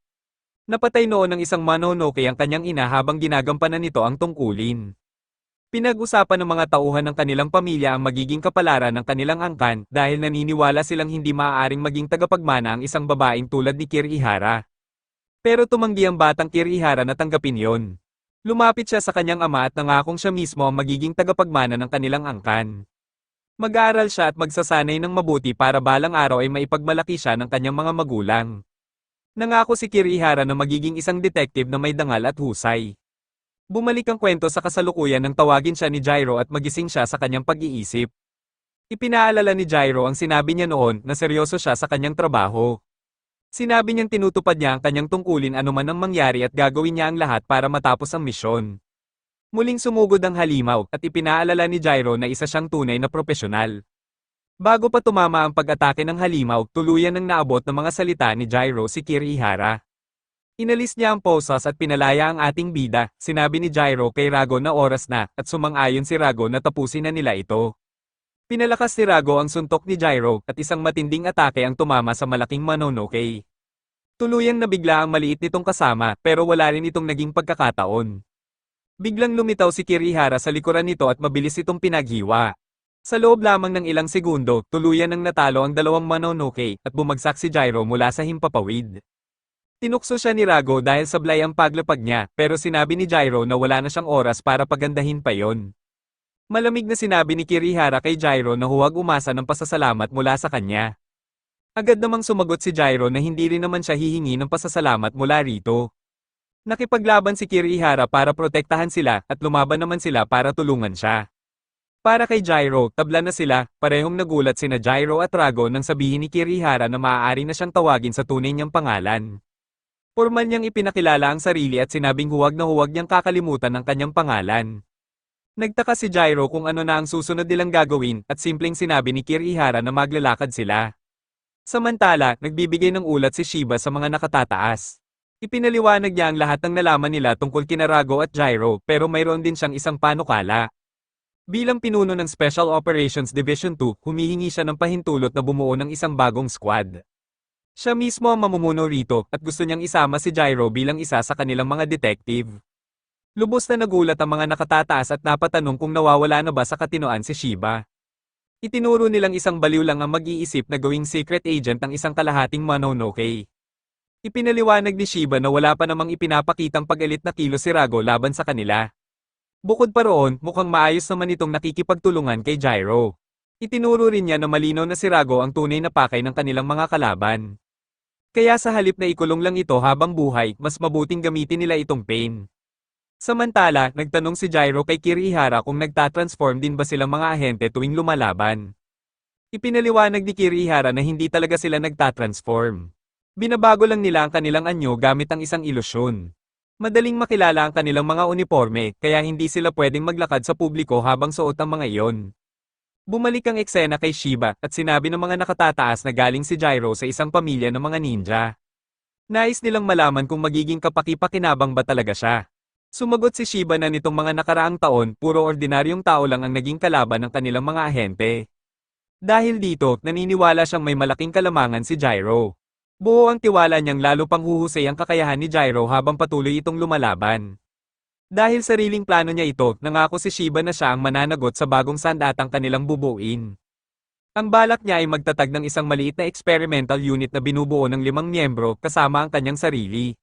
Napatay noon ng isang Mononoke ang kanyang ina habang ginagampanan nito ang tungkulin. Pinag-usapan ng mga tauhan ng kanilang pamilya ang magiging kapalaran ng kanilang angkan dahil naniniwala silang hindi maaaring maging tagapagmana ang isang babaeng tulad ni Kirihara. Pero tumanggi ang batang Kirihara na tanggapin yon. Lumapit siya sa kanyang ama at nangakong siya mismo ang magiging tagapagmana ng kanilang angkan. Mag-aaral siya at magsasanay ng mabuti para balang araw ay maipagmalaki siya ng kanyang mga magulang. Nangako si Kirihara na magiging isang detective na may dangal at husay. Bumalik ang kwento sa kasalukuyan nang tawagin siya ni Gyro at magising siya sa kanyang pag-iisip. Ipinaalala ni Gyro ang sinabi niya noon na seryoso siya sa kanyang trabaho. Sinabi niyang tinutupad niya ang kanyang tungkulin anuman ang mangyari at gagawin niya ang lahat para matapos ang misyon. Muling sumugod ang halimaw at ipinaalala ni Gyro na isa siyang tunay na propesyonal. Bago pa tumama ang pag-atake ng halimaw, tuluyan nang naabot ng mga salita ni Gyro si Kirihara. Inalis niya ang posas at pinalaya ang ating bida, sinabi ni Gyro kay Rago na oras na at sumang-ayon si Rago na tapusin na nila ito. Pinalakas ni Rago ang suntok ni Gyro at isang matinding atake ang tumama sa malaking Mononoke. Tuluyang nabigla ang maliit nitong kasama pero wala rin itong naging pagkakataon. Biglang lumitaw si Kirihara sa likuran nito at mabilis itong pinaghiwa. Sa loob lamang ng ilang segundo, tuluyan nang natalo ang dalawang Mononoke at bumagsak si Gyro mula sa himpapawid. Tinukso siya ni Rago dahil sablay ang paglapag niya pero sinabi ni Gyro na wala na siyang oras para pagandahin pa yon. Malamig na sinabi ni Kirihara kay Gyro na huwag umasa ng pasasalamat mula sa kanya. Agad namang sumagot si Gyro na hindi rin naman siya hihingi ng pasasalamat mula rito. Nakipaglaban si Kirihara para protektahan sila at lumaban naman sila para tulungan siya. Para kay Gyro, tabla na sila, parehong nagulat sina Gyro at Rago nang sabihin ni Kirihara na maaari na siyang tawagin sa tunay niyang pangalan. Formal niyang ipinakilala ang sarili at sinabing huwag na huwag niyang kakalimutan ang kanyang pangalan. Nagtaka si Gyro kung ano na ang susunod nilang gagawin at simpleng sinabi ni Kirihara na maglalakad sila. Samantala, nagbibigay ng ulat si Shiba sa mga nakatataas. Ipinaliwanag niya ang lahat ng nalaman nila tungkol kina Rago at Gyro pero mayroon din siyang isang panukala. Bilang pinuno ng Special Operations Division 2, humihingi siya ng pahintulot na bumuo ng isang bagong squad. Siya mismo ang mamumuno rito at gusto niyang isama si Gyro bilang isa sa kanilang mga detective. Lubos na nagulat ang mga nakatataas at napatanong kung nawawala na ba sa katinoan si Shiba. Itinuro nilang isang baliw lang ang mag-iisip na gawing secret agent ang isang kalahating Mononoke. Ipinaliwanag ni Shiba na wala pa namang ipinapakitang pag-elit na kilo si Rago laban sa kanila. Bukod pa roon, mukhang maayos naman itong nakikipagtulungan kay Gyro. Itinuro rin niya na malinaw na si Rago ang tunay na pakay ng kanilang mga kalaban. Kaya sa halip na ikulong lang ito habang buhay, mas mabuting gamitin nila itong pain. Samantala, nagtanong si Jairo kay Kirihara kung nagtatransform din ba silang mga ahente tuwing lumalaban. Ipinaliwanag ni Kirihara na hindi talaga sila nagtatransform. Binabago lang nila ang kanilang anyo gamit ang isang ilusyon. Madaling makilala ang kanilang mga uniforme, kaya hindi sila pwedeng maglakad sa publiko habang suot ang mga iyon. Bumalik ang eksena kay Shiba at sinabi ng mga nakatataas na galing si Jairo sa isang pamilya ng mga ninja. Nais nilang malaman kung magiging kapaki-pakinabang ba talaga siya. Sumagot si Shiba na nitong mga nakaraang taon, puro ordinaryong tao lang ang naging kalaban ng kanilang mga ahente. Dahil dito, naniniwala siyang may malaking kalamangan si Jairo. Buo ang tiwala niyang lalo pang huhusay ang kakayahan ni Jairo habang patuloy itong lumalaban. Dahil sariling plano niya ito, nangako si Shiba na siya ang mananagot sa bagong sandatang kanilang bubuin. Ang balak niya ay magtatag ng isang maliit na experimental unit na binubuo ng 5 miyembro kasama ang kanyang sarili.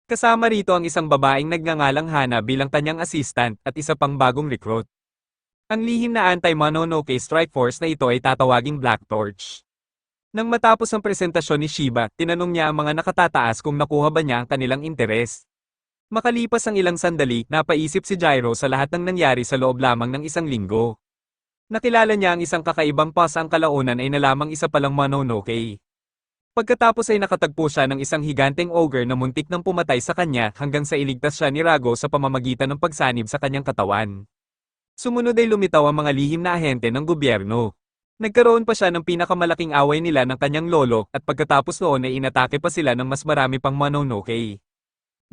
Kasama rito ang isang babaeng nagngangalang Hana bilang kanyang assistant at isa pang bagong recruit. Ang lihim na anti-Mononoke Strike Force na ito ay tatawaging Black Torch. Nang matapos ang presentasyon ni Shiba, tinanong niya ang mga nakatataas kung nakuha ba niya ang kanilang interes. Makalipas ang ilang sandali, napaisip si Jairo sa lahat ng nangyari sa loob lamang ng isang linggo. Nakilala niya ang isang kakaibang pas ang kalaunan ay na lamang isa palang Mononoke. Pagkatapos ay nakatagpo siya ng isang higanteng ogre na muntik nang pumatay sa kanya hanggang sa iligtas siya ni Rago sa pamamagitan ng pagsanib sa kanyang katawan. Sumunod ay lumitaw ang mga lihim na ahente ng gobyerno. Nagkaroon pa siya ng pinakamalaking away nila ng kanyang lolo at pagkatapos noon ay inatake pa sila ng mas marami pang Mononoke.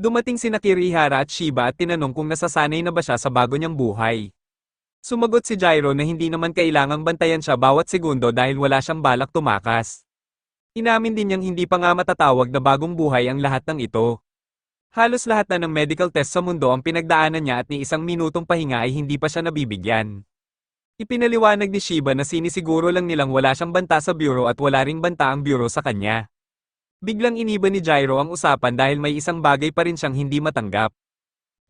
Dumating sina Kirihara at Shiba at tinanong kung nasasanay na ba siya sa bago niyang buhay. Sumagot si Jairo na hindi naman kailangang bantayan siya bawat segundo dahil wala siyang balak tumakas. Inamin din niyang hindi pa nga matatawag na bagong buhay ang lahat ng ito. Halos lahat na ng medical test sa mundo ang pinagdaanan niya at ni isang minutong pahinga ay hindi pa siya nabibigyan. Ipinaliwanag ni Shiba na sinisiguro lang nilang wala siyang banta sa bureau at wala ring banta ang bureau sa kanya. Biglang iniba ni Jairo ang usapan dahil may isang bagay pa rin siyang hindi matanggap.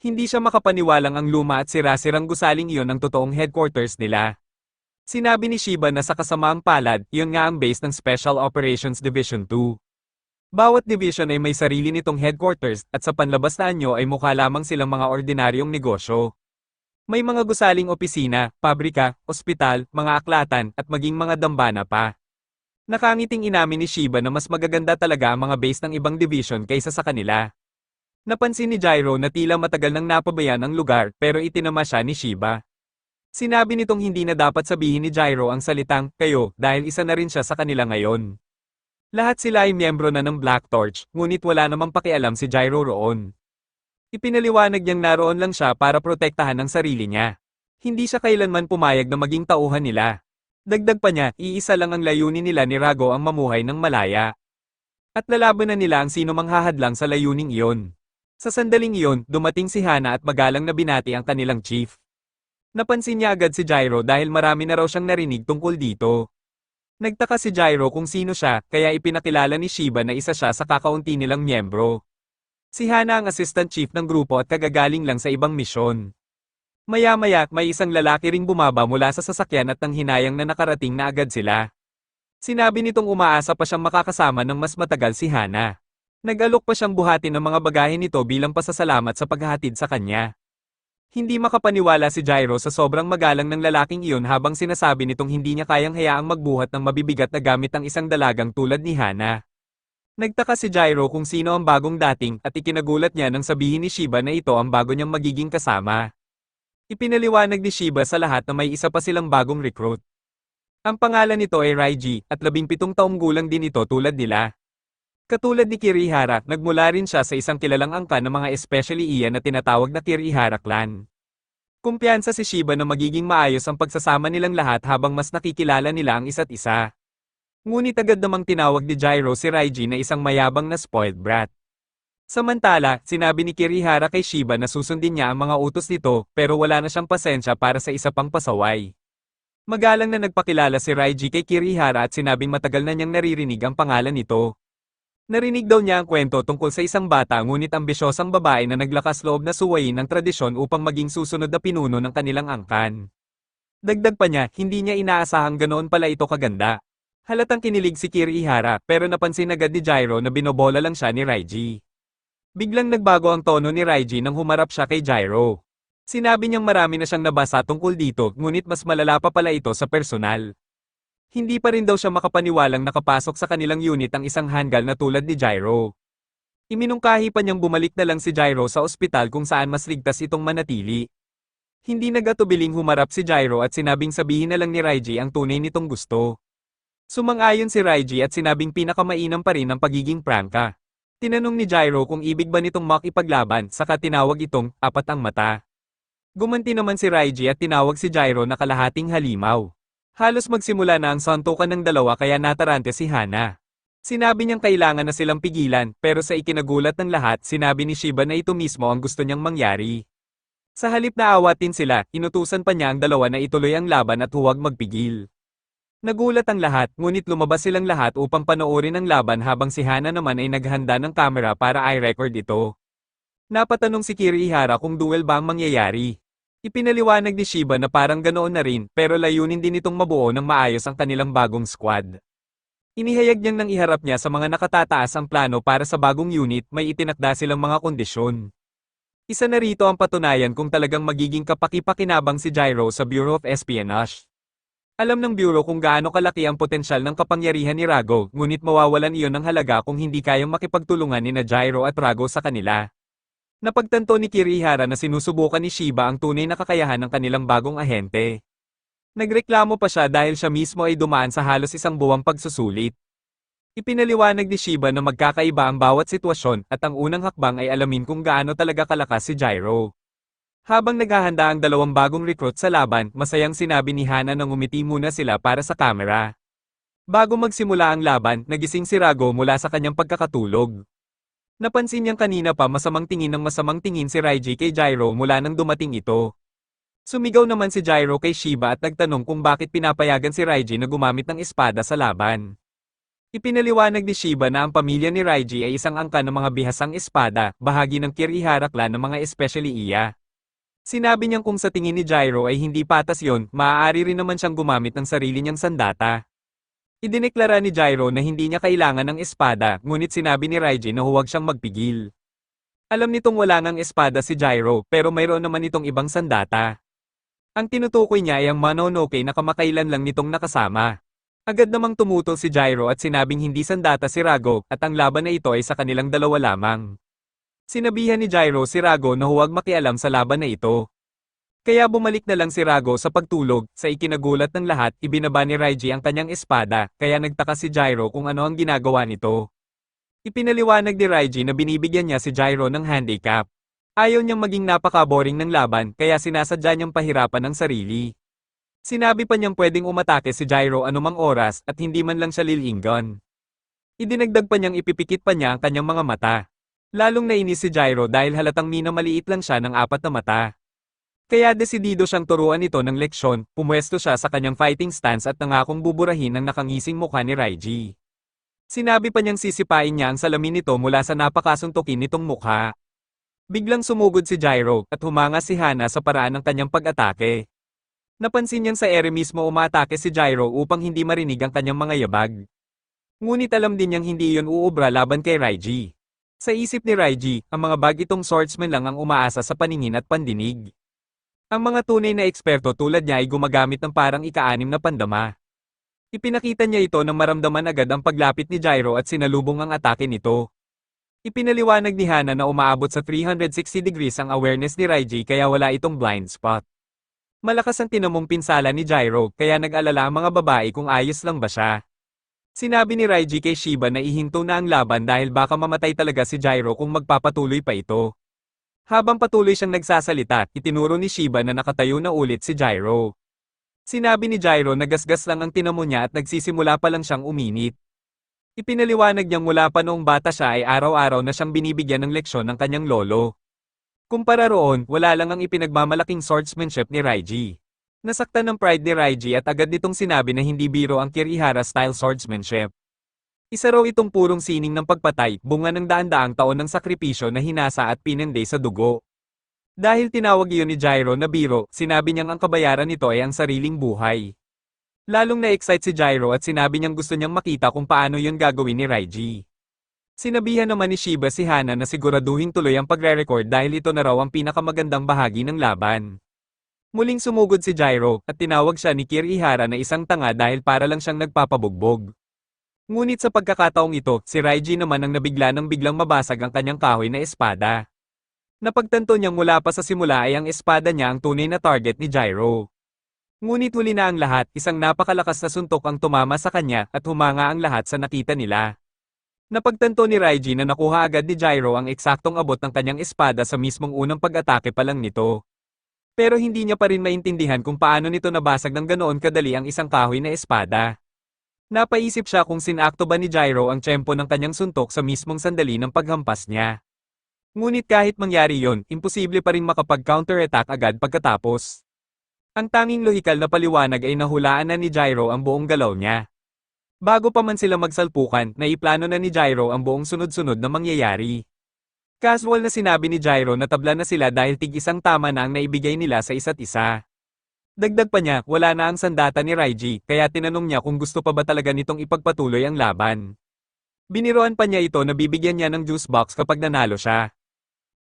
Hindi siya makapaniwalang ang luma at sira-sirang gusaling iyon ang totoong headquarters nila. Sinabi ni Shiba na sa kasamaang palad, iyon nga ang base ng Special Operations Division 2. Bawat division ay may sarili nitong headquarters at sa panlabas na anyo ay mukha lamang silang mga ordinaryong negosyo. May mga gusaling opisina, pabrika, ospital, mga aklatan, at maging mga dambana pa. Nakangiting inamin ni Shiba na mas magaganda talaga ang mga base ng ibang division kaysa sa kanila. Napansin ni Jairo na tila matagal nang napabayan ang lugar pero itinama siya ni Shiba. Sinabi nitong hindi na dapat sabihin ni Jairo ang salitang kayo dahil isa na rin siya sa kanila ngayon. Lahat sila ay miyembro na ng Black Torch, ngunit wala namang pakialam si Jairo roon. Ipinaliwanag niyang naroon lang siya para protektahan ang sarili niya. Hindi siya kailanman pumayag na maging tauhan nila. Dagdag pa niya, iisa lang ang layunin nila ni Rago ang mamuhay ng malaya. At lalaban na nila ang sino mang hahadlang sa layuning iyon. Sa sandaling iyon, dumating si Hana at magalang na binati ang kanilang chief. Napansin niya agad si Jairo dahil marami na raw siyang narinig tungkol dito. Nagtaka si Jairo kung sino siya, kaya ipinakilala ni Shiba na isa siya sa kakaunti nilang miyembro. Si Hana ang assistant chief ng grupo at kagagaling lang sa ibang misyon. Maya-maya, may isang lalaki ring bumaba mula sa sasakyan at nang hinayang na nakarating na agad sila. Sinabi nitong umaasa pa siyang makakasama ng mas matagal si Hana. Nag-alok pa siyang buhatin ng mga bagahe nito bilang pasasalamat sa paghahatid sa kanya. Hindi makapaniwala si Jairo sa sobrang magalang ng lalaking iyon habang sinasabi nitong hindi niya kayang hayaang magbuhat ng mabibigat na gamit ang isang dalagang tulad ni Hana. Nagtaka si Jairo kung sino ang bagong dating at ikinagulat niya nang sabihin ni Shiba na ito ang bago niyang magiging kasama. Ipinaliwanag ni Shiba sa lahat na may isa pa silang bagong recruit. Ang pangalan nito ay Raiji at 17 taong gulang din ito tulad nila. Katulad ni Kirihara, nagmula rin siya sa isang kilalang angkan ng mga especially iyan na tinatawag na Kirihara clan. Kumpiyansa si Shiba na magiging maayos ang pagsasama nilang lahat habang mas nakikilala nila ang isa't isa. Ngunit agad namang tinawag ni Jairo si Raiji na isang mayabang na spoiled brat. Samantala, sinabi ni Kirihara kay Shiba na susundin niya ang mga utos nito pero wala na siyang pasensya para sa isa pang pasaway. Magalang na nagpakilala si Raiji kay Kirihara at sinabing matagal na niyang naririnig ang pangalan nito. Narinig daw niya ang kwento tungkol sa isang bata ngunit ambisyosang babae na naglakas loob na suwayin ang tradisyon upang maging susunod na pinuno ng kanilang angkan. Dagdag pa niya, hindi niya inaasahang ganoon pala ito kaganda. Halatang kinilig si Kirihara pero napansin agad ni Jairo na binobola lang siya ni Raiji. Biglang nagbago ang tono ni Raiji nang humarap siya kay Gyro. Sinabi niyang marami na siyang nabasa tungkol dito, ngunit mas malala pa pala ito sa personal. Hindi pa rin daw siya makapaniwalang nakapasok sa kanilang unit ang isang hanggal na tulad ni Gyro. Iminungkahi pa niyang bumalik na lang si Gyro sa ospital kung saan mas ligtas itong manatili. Hindi nagatubiling humarap si Gyro at sinabing sabihin na lang ni Raiji ang tunay nitong gusto. Sumang-ayon si Raiji at sinabing pinakamainam pa rin ang pagiging prangka. Tinanong ni Gyro kung ibig ba nitong makipaglaban, saka tinawag itong apat ang mata. Gumanti naman si Raiji at tinawag si Gyro na kalahating halimaw. Halos magsimula na ang suntukan ng dalawa kaya natarante si Hana. Sinabi niyang kailangan na silang pigilan, pero sa ikinagulat ng lahat, sinabi ni Shiba na ito mismo ang gusto niyang mangyari. Sa halip na awatin sila, inutusan pa niya ang dalawa na ituloy ang laban at huwag magpigil. Nagulat ang lahat, ngunit lumabas silang lahat upang panoorin ang laban habang si Hana naman ay naghanda ng kamera para i-record ito. Napatanong si Kirihara kung duel ba ang mangyayari. Ipinaliwanag ni Shiba na parang ganoon na rin, pero layunin din itong mabuo ng maayos ang kanilang bagong squad. Inihayag niyang nang iharap niya sa mga nakatataas ang plano para sa bagong unit, may itinakda silang mga kondisyon. Isa na rito ang patunayan kung talagang magiging kapaki-pakinabang si Gyro sa Bureau of Espionage. Alam ng Bureau kung gaano kalaki ang potensyal ng kapangyarihan ni Rago, ngunit mawawalan iyon ng halaga kung hindi kayang makipagtulungan ni Gyro at Rago sa kanila. Napagtanto ni Kirihara na sinusubukan ni Shiba ang tunay na kakayahan ng kanilang bagong ahente. Nagreklamo pa siya dahil siya mismo ay dumaan sa halos isang buwang pagsusulit. Ipinaliwanag ni Shiba na magkakaiba ang bawat sitwasyon at ang unang hakbang ay alamin kung gaano talaga kalakas si Gyro. Habang naghahanda ang dalawang bagong recruit sa laban, masayang sinabi ni Hana na ngumiti muna sila para sa kamera. Bago magsimula ang laban, nagising si Rago mula sa kanyang pagkakatulog. Napansin niyang kanina pa masamang tingin si Raiji kay Gyro mula nang dumating ito. Sumigaw naman si Gyro kay Shiba at nagtanong kung bakit pinapayagan si Raiji na gumamit ng espada sa laban. Ipinaliwanag ni Shiba na ang pamilya ni Raiji ay isang angka ng mga bihasang espada, bahagi ng Kirihara clan ng mga especially iya. Sinabi niyang kung sa tingin ni Gyro ay hindi patas yon, maaari rin naman siyang gumamit ng sarili niyang sandata. Idineklara ni Gyro na hindi niya kailangan ng espada, ngunit sinabi ni Raiji na huwag siyang magpigil. Alam nitong wala ngang espada si Gyro, pero mayroon naman itong ibang sandata. Ang tinutukoy niya ay ang Mononoke na kamakailan lang nitong nakasama. Agad namang tumutol si Gyro at sinabing hindi sandata si Rago, at ang laban na ito ay sa kanilang dalawa lamang. Sinabihan ni Gyro si Rago na huwag makialam sa laban na ito. Kaya bumalik na lang si Rago sa pagtulog, sa ikinagulat ng lahat, ibinaba ni Raiji ang kanyang espada, kaya nagtaka si Gyro kung ano ang ginagawa nito. Ipinaliwanag ni Raiji na binibigyan niya si Gyro ng handicap. Ayaw niyang maging napaka-boring ng laban, kaya sinasadya niyang pahirapan ang sarili. Sinabi pa niyang pwedeng umatake si Gyro anumang oras at hindi man lang siya lilingon. Idinagdag pa niyang ipipikit pa niya ang kanyang mga mata. Lalong nainis si Gyro dahil halatang minamaliit lang siya ng apat na mata. Kaya desidido siyang turuan ito ng leksyon, pumwesto siya sa kanyang fighting stance at nangakong buburahin ang nakangising mukha ni Raiji. Sinabi pa niyang sisipain niya ang salamin nito mula sa napakasuntukin nitong mukha. Biglang sumugod si Gyro at humanga si Hana sa paraan ng kanyang pag-atake. Napansin niyang sa ere mismo umatake si Gyro upang hindi marinig ang kanyang mga yabag. Ngunit alam din niyang hindi iyon uubra laban kay Raiji. Sa isip ni Raiji, ang mga bagitong swordsman lang ang umaasa sa paningin at pandinig. Ang mga tunay na eksperto tulad niya ay gumagamit ng parang ika-6 na pandama. Ipinakita niya ito nang maramdaman agad ang paglapit ni Gyro at sinalubong ang atake nito. Ipinaliwanag ni Hana na umaabot sa 360 degrees ang awareness ni Raiji kaya wala itong blind spot. Malakas ang tinamong pinsala ni Gyro kaya nag-alala ang mga babae kung ayos lang ba siya. Sinabi ni Raiji kay Shiba na ihinto na ang laban dahil baka mamatay talaga si Gyro kung magpapatuloy pa ito. Habang patuloy siyang nagsasalita, itinuro ni Shiba na nakatayo na ulit si Gyro. Sinabi ni Gyro na gasgas lang ang tinamo niya at nagsisimula pa lang siyang uminit. Ipinaliwanag niyang mula pa noong bata siya ay araw-araw na siyang binibigyan ng leksyon ng kanyang lolo. Kumpara roon, wala lang ang ipinagmamalaking swordsmanship ni Raiji. Nasaktan ng pride ni Raiji at agad nitong sinabi na hindi biro ang Kirihara-style swordsmanship. Isa raw itong purong sining ng pagpatay, bunga ng daan-daang taon ng sakripisyo na hinasa at pinende sa dugo. Dahil tinawag iyon ni Gyro na biro, sinabi niyang ang kabayaran nito ay ang sariling buhay. Lalong na-excite si Gyro at sinabi niyang gusto niyang makita kung paano yun gagawin ni Raiji. Sinabihan naman ni Shiba si Hana na siguraduhin tuloy ang pagre-record dahil ito na raw ang pinakamagandang bahagi ng laban. Muling sumugod si Gyro, at tinawag siya ni Kirihara na isang tanga dahil para lang siyang nagpapabugbog. Ngunit sa pagkakataong ito, si Raiji naman ang nabigla nang biglang mabasag ang kanyang kahoy na espada. Napagtanto niyang mula pa sa simula ay ang espada niya ang tunay na target ni Gyro. Ngunit huli na ang lahat, isang napakalakas na suntok ang tumama sa kanya at humanga ang lahat sa nakita nila. Napagtanto ni Raiji na nakuha agad ni Gyro ang eksaktong abot ng kanyang espada sa mismong unang pag-atake pa lang nito. Pero hindi niya pa rin maintindihan kung paano nito nabasag ng ganoon kadali ang isang kahoy na espada. Napaisip siya kung sinakto ba ni Gyro ang tiyempo ng kanyang suntok sa mismong sandali ng paghampas niya. Ngunit kahit mangyari yon, imposible pa rin makapag-counterattack agad pagkatapos. Ang tanging lohikal na paliwanag ay nahulaan na ni Gyro ang buong galaw niya. Bago pa man sila magsalpukan, naiplano na ni Gyro ang buong sunod-sunod na mangyayari. Casual na sinabi ni Gyro na tabla na sila dahil tig-isang tama na ang naibigay nila sa isa't isa. Dagdag pa niya, wala na ang sandata ni Raiji, kaya tinanong niya kung gusto pa ba talaga nitong ipagpatuloy ang laban. Biniruan pa niya ito na bibigyan niya ng juice box kapag nanalo siya.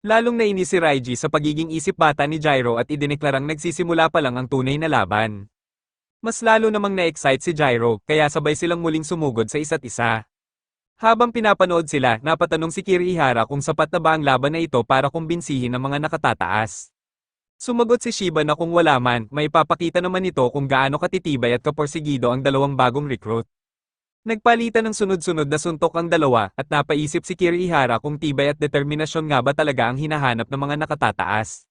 Lalong nainis si Raiji sa pagiging isip bata ni Gyro at idineklarang nagsisimula pa lang ang tunay na laban. Mas lalo namang na-excite si Gyro, kaya sabay silang muling sumugod sa isa't isa. Habang pinapanood sila, napatanong si Kirihara kung sapat na ba ang laban na ito para kumbinsihin ang mga nakatataas. Sumagot si Shiba na kung wala man, may papakita naman ito kung gaano katitibay at kaporsigido ang dalawang bagong recruit. Nagpalitan ng sunod-sunod na suntok ang dalawa, at napaisip si Kirihara kung tibay at determinasyon nga ba talaga ang hinahanap ng mga nakatataas.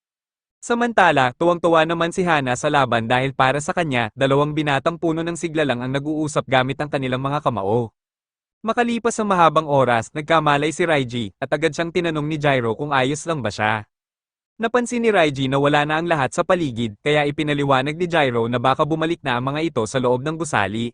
Samantala, tuwang-tuwa naman si Hana sa laban dahil para sa kanya, dalawang binatang puno ng sigla lang ang nag-uusap gamit ang kanilang mga kamao. Makalipas ang mahabang oras, nagkamalay si Raiji, at agad siyang tinanong ni Gyro kung ayos lang ba siya. Napansin ni Raiji na wala na ang lahat sa paligid, kaya ipinaliwanag ni Gyro na baka bumalik na ang mga ito sa loob ng gusali.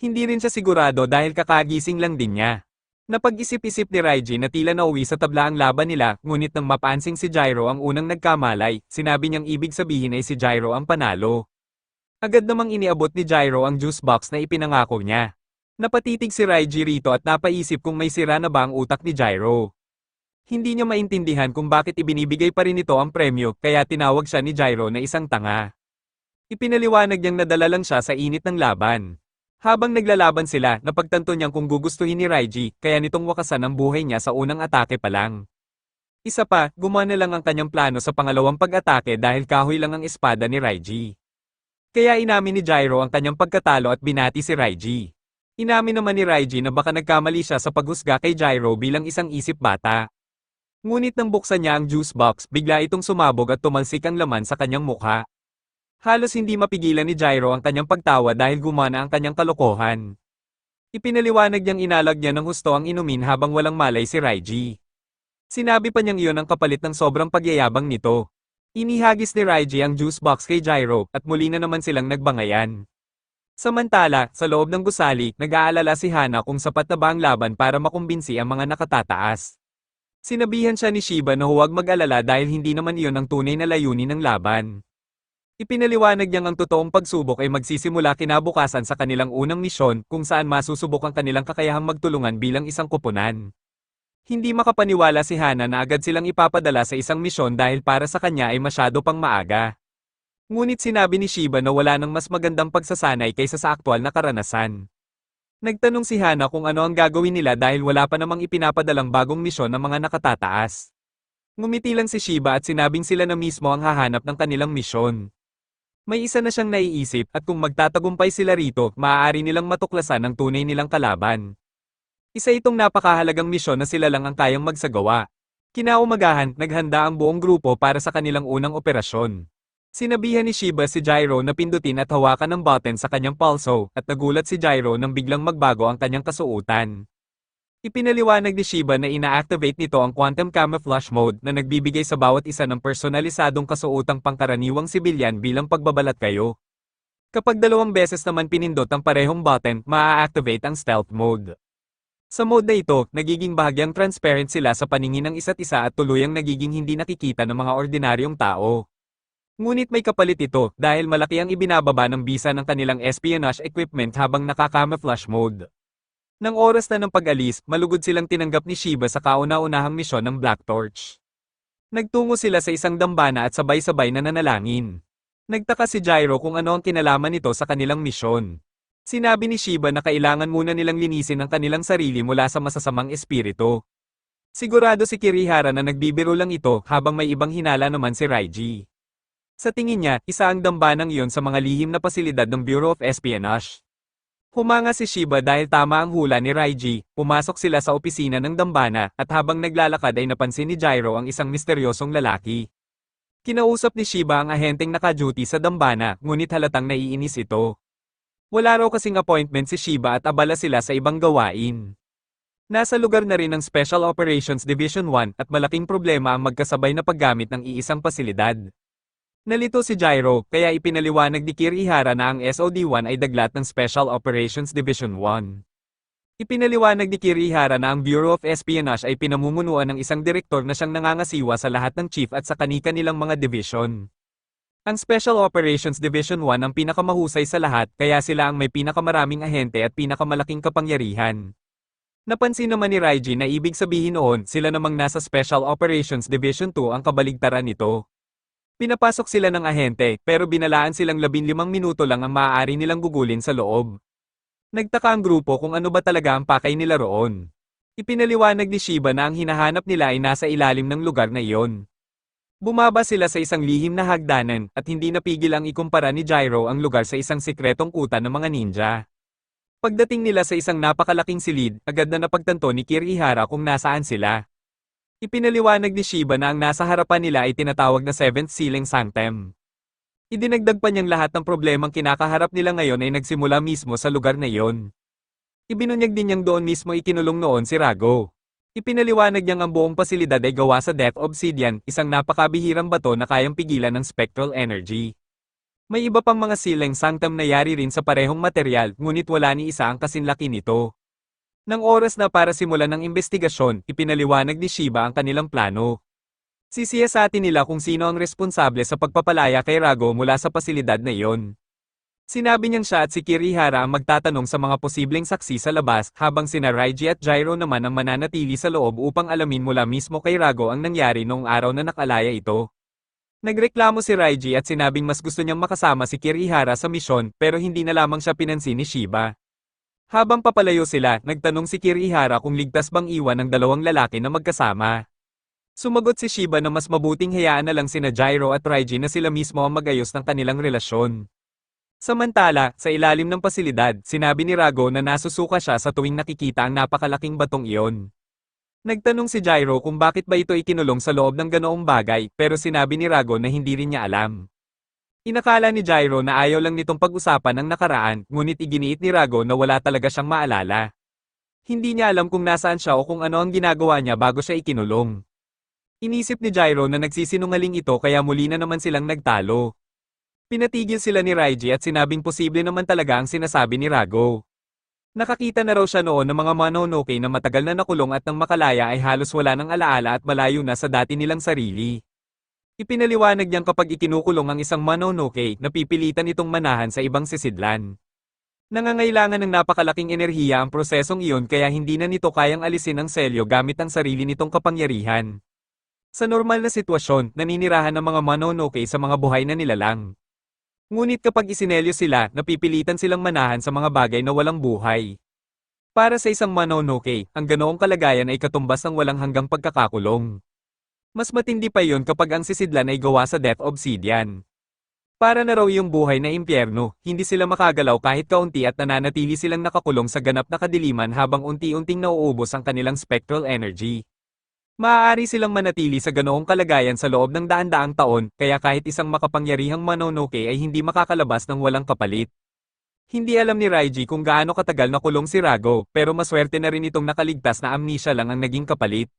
Hindi rin siya sigurado dahil kakagising lang din niya. Napag-isip-isip ni Raiji na tila nauwi sa tabla ang laban nila, ngunit nang mapansing si Gyro ang unang nagkamalay, sinabi niyang ibig sabihin ay si Gyro ang panalo. Agad namang iniabot ni Gyro ang juice box na ipinangako niya. Napatitig si Raiji rito at napaisip kung may sira na ba ang utak ni Gyro. Hindi niya maintindihan kung bakit ibinibigay pa rin ito ang premyo, kaya tinawag siya ni Gyro na isang tanga. Ipinaliwanag niyang nadala lang siya sa init ng laban. Habang naglalaban sila, napagtanto niyang kung gugustuhin ni Raiji, kaya nitong wakasan ang buhay niya sa unang atake pa lang. Isa pa, gumana lang ang kanyang plano sa pangalawang pag-atake dahil kahoy lang ang espada ni Raiji. Kaya inamin ni Gyro ang kanyang pagkatalo at binati si Raiji. Inamin naman ni Raiji na baka nagkamali siya sa paghusga kay Gyro bilang isang isip bata. Ngunit nang buksan niya ang juice box, bigla itong sumabog at tumalsik ang laman sa kanyang mukha. Halos hindi mapigilan ni Gyro ang kanyang pagtawa dahil gumana ang kanyang kalokohan. Ipinaliwanag niyang inalag niya ng husto ang inumin habang walang malay si Raiji. Sinabi pa niyang iyon ang kapalit ng sobrang pagyayabang nito. Inihagis ni Raiji ang juice box kay Gyro at muli na naman silang nagbangayan. Samantala, sa loob ng gusali, nag-aalala si Hana kung sapat na ba ang laban para makumbinsi ang mga nakatataas. Sinabihan siya ni Shiba na huwag mag-alala dahil hindi naman iyon ang tunay na layunin ng laban. Ipinaliwanag niyang ang totoong pagsubok ay magsisimula kinabukasan sa kanilang unang misyon kung saan masusubok ang kanilang kakayahang magtulungan bilang isang koponan. Hindi makapaniwala si Hana na agad silang ipapadala sa isang misyon dahil para sa kanya ay masyado pang maaga. Ngunit sinabi ni Shiba na wala nang mas magandang pagsasanay kaysa sa aktwal na karanasan. Nagtanong si Hana kung ano ang gagawin nila dahil wala pa namang ipinapadalang bagong misyon ng mga nakatataas. Ngumiti lang si Shiba at sinabing sila na mismo ang hahanap ng kanilang misyon. May isa na siyang naiisip at kung magtatagumpay sila rito, maaari nilang matuklasan ang tunay nilang kalaban. Isa itong napakahalagang misyon na sila lang ang kayang magsagawa. Kinaumagahan, naghanda ang buong grupo para sa kanilang unang operasyon. Sinabihan ni Shiba si Gyro na pindutin at hawakan ng button sa kanyang pulso, at nagulat si Gyro nang biglang magbago ang kanyang kasuotan. Ipinaliwanag ni Shiba na ina-activate nito ang Quantum Camouflage Mode na nagbibigay sa bawat isa ng personalisadong kasuotang pangkaraniwang sibilyan bilang pagbabalat kayo. Kapag 2 beses naman pinindot ang parehong button, maa-activate ang Stealth Mode. Sa mode na ito, nagiging bahagyang transparent sila sa paningin ng isa't isa at tuluyang nagiging hindi nakikita ng mga ordinaryong tao. Ngunit may kapalit ito dahil malaki ang ibinababa ng bisa ng kanilang espionage equipment habang naka-camouflage mode. Nang oras na ng pag-alis, malugod silang tinanggap ni Shiba sa kauna-unahang misyon ng Black Torch. Nagtungo sila sa isang dambana at sabay-sabay na nanalangin. Nagtaka si Gyro kung ano ang kinalaman nito sa kanilang misyon. Sinabi ni Shiba na kailangan muna nilang linisin ang kanilang sarili mula sa masasamang espiritu. Sigurado si Kirihara na nagbibiro lang ito habang may ibang hinala naman si Raiji. Sa tingin niya, isa ang dambanang iyon sa mga lihim na pasilidad ng Bureau of Espionage. Humanga si Shiba dahil tama ang hula ni Raiji, pumasok sila sa opisina ng dambana at habang naglalakad ay napansin ni Gyro ang isang misteryosong lalaki. Kinausap ni Shiba ang ahenteng naka-duty sa dambana, ngunit halatang naiinis ito. Wala raw kasing appointment si Shiba at abala sila sa ibang gawain. Nasa lugar na rin ng Special Operations Division 1 at malaking problema ang magkasabay na paggamit ng iisang pasilidad. Nalito si Gyro, kaya ipinaliwanag ni Kirihara na ang SOD-1 ay daglat ng Special Operations Division 1. Ipinaliwanag ni Kirihara na ang Bureau of Espionage ay pinamumunuan ng isang direktor na siyang nangangasiwa sa lahat ng chief at sa kani-kanilang mga division. Ang Special Operations Division 1 ang pinakamahusay sa lahat kaya sila ang may pinakamaraming ahente at pinakamalaking kapangyarihan. Napansin naman ni Raiji na ibig sabihin noon sila namang nasa Special Operations Division 2 ang kabaligtaran nito. Pinapasok sila ng ahente, pero binalaan silang 15 minuto lang ang maaari nilang gugulin sa loob. Nagtaka ang grupo kung ano ba talaga ang pakay nila roon. Ipinaliwanag ni Shiba na ang hinahanap nila ay nasa ilalim ng lugar na iyon. Bumaba sila sa isang lihim na hagdanan, at hindi napigil ang ikumpara ni Gyro ang lugar sa isang sikretong kuta ng mga ninja. Pagdating nila sa isang napakalaking silid, agad na napagtanto ni Kirihara kung nasaan sila. Ipinaliwanag ni Shiba na ang nasa harapan nila ay tinatawag na Seventh Ceiling Sanctum. Idinagdag pa niyang lahat ng problemang kinakaharap nila ngayon ay nagsimula mismo sa lugar na iyon. Ibinunyag din niyang doon mismo ikinulong noon si Rago. Ipinaliwanag niyang ang buong pasilidad ay gawa sa Death Obsidian, isang napakabihirang bato na kayang pigilan ng spectral energy. May iba pang mga ceiling sanctum na yari rin sa parehong material, ngunit wala ni isa ang kasinlaki nito. Nang oras na para simulan ng investigasyon, ipinaliwanag ni Shiba ang kanilang plano. Sisiyasatin nila kung sino ang responsable sa pagpapalaya kay Rago mula sa pasilidad na iyon. Sinabi niyang siya at si Kirihara ang magtatanong sa mga posibleng saksi sa labas, habang sina Raiji at Gyro naman ang mananatili sa loob upang alamin mula mismo kay Rago ang nangyari noong araw na nakalaya ito. Nagreklamo si Raiji at sinabing mas gusto niyang makasama si Kirihara sa misyon, pero hindi na lamang siya pinansin ni Shiba. Habang papalayo sila, nagtanong si Kirihara kung ligtas bang iwan ng dalawang lalaki na magkasama. Sumagot si Shiba na mas mabuting hayaan na lang sina Gyro at Raiji na sila mismo ang magayos ng kanilang relasyon. Samantala, sa ilalim ng pasilidad, sinabi ni Rago na nasusuka siya sa tuwing nakikita ang napakalaking batong iyon. Nagtanong si Gyro kung bakit ba ito ikinulong sa loob ng ganoong bagay, pero sinabi ni Rago na hindi rin niya alam. Inakala ni Gyro na ayaw lang nitong pag-usapan ang nakaraan, ngunit iginiit ni Rago na wala talaga siyang maalala. Hindi niya alam kung nasaan siya o kung ano ang ginagawa niya bago siya ikinulong. Inisip ni Gyro na nagsisinungaling ito kaya muli na naman silang nagtalo. Pinatigil sila ni Raiji at sinabing posible naman talaga ang sinasabi ni Rago. Nakakita na raw siya noon ng mga Mononoke na matagal na nakulong at nang makalaya ay halos wala ng alaala at malayo na sa dati nilang sarili. Ipinaliwanag niyang kapag ikinukulong ang isang Mononoke, napipilitan itong manahan sa ibang sisidlan. Nangangailangan ng napakalaking enerhiya ang prosesong iyon kaya hindi na nito kayang alisin ang selyo gamit ang sarili nitong kapangyarihan. Sa normal na sitwasyon, naninirahan ng mga Mononoke sa mga buhay na nilalang. Ngunit kapag isinelyo sila, napipilitan silang manahan sa mga bagay na walang buhay. Para sa isang Mononoke, ang ganoong kalagayan ay katumbas ng walang hanggang pagkakakulong. Mas matindi pa yon kapag ang sisidlan ay gawa sa Death Obsidian. Para na raw yung buhay na impyerno, hindi sila makagalaw kahit kaunti at nananatili silang nakakulong sa ganap na kadiliman habang unti-unting nauubos ang kanilang spectral energy. Maaari silang manatili sa ganoong kalagayan sa loob ng daan-daang taon, kaya kahit isang makapangyarihang Mononoke ay hindi makakalabas ng walang kapalit. Hindi alam ni Raiji kung gaano katagal nakulong si Rago, pero maswerte na rin itong nakaligtas na amnesia lang ang naging kapalit.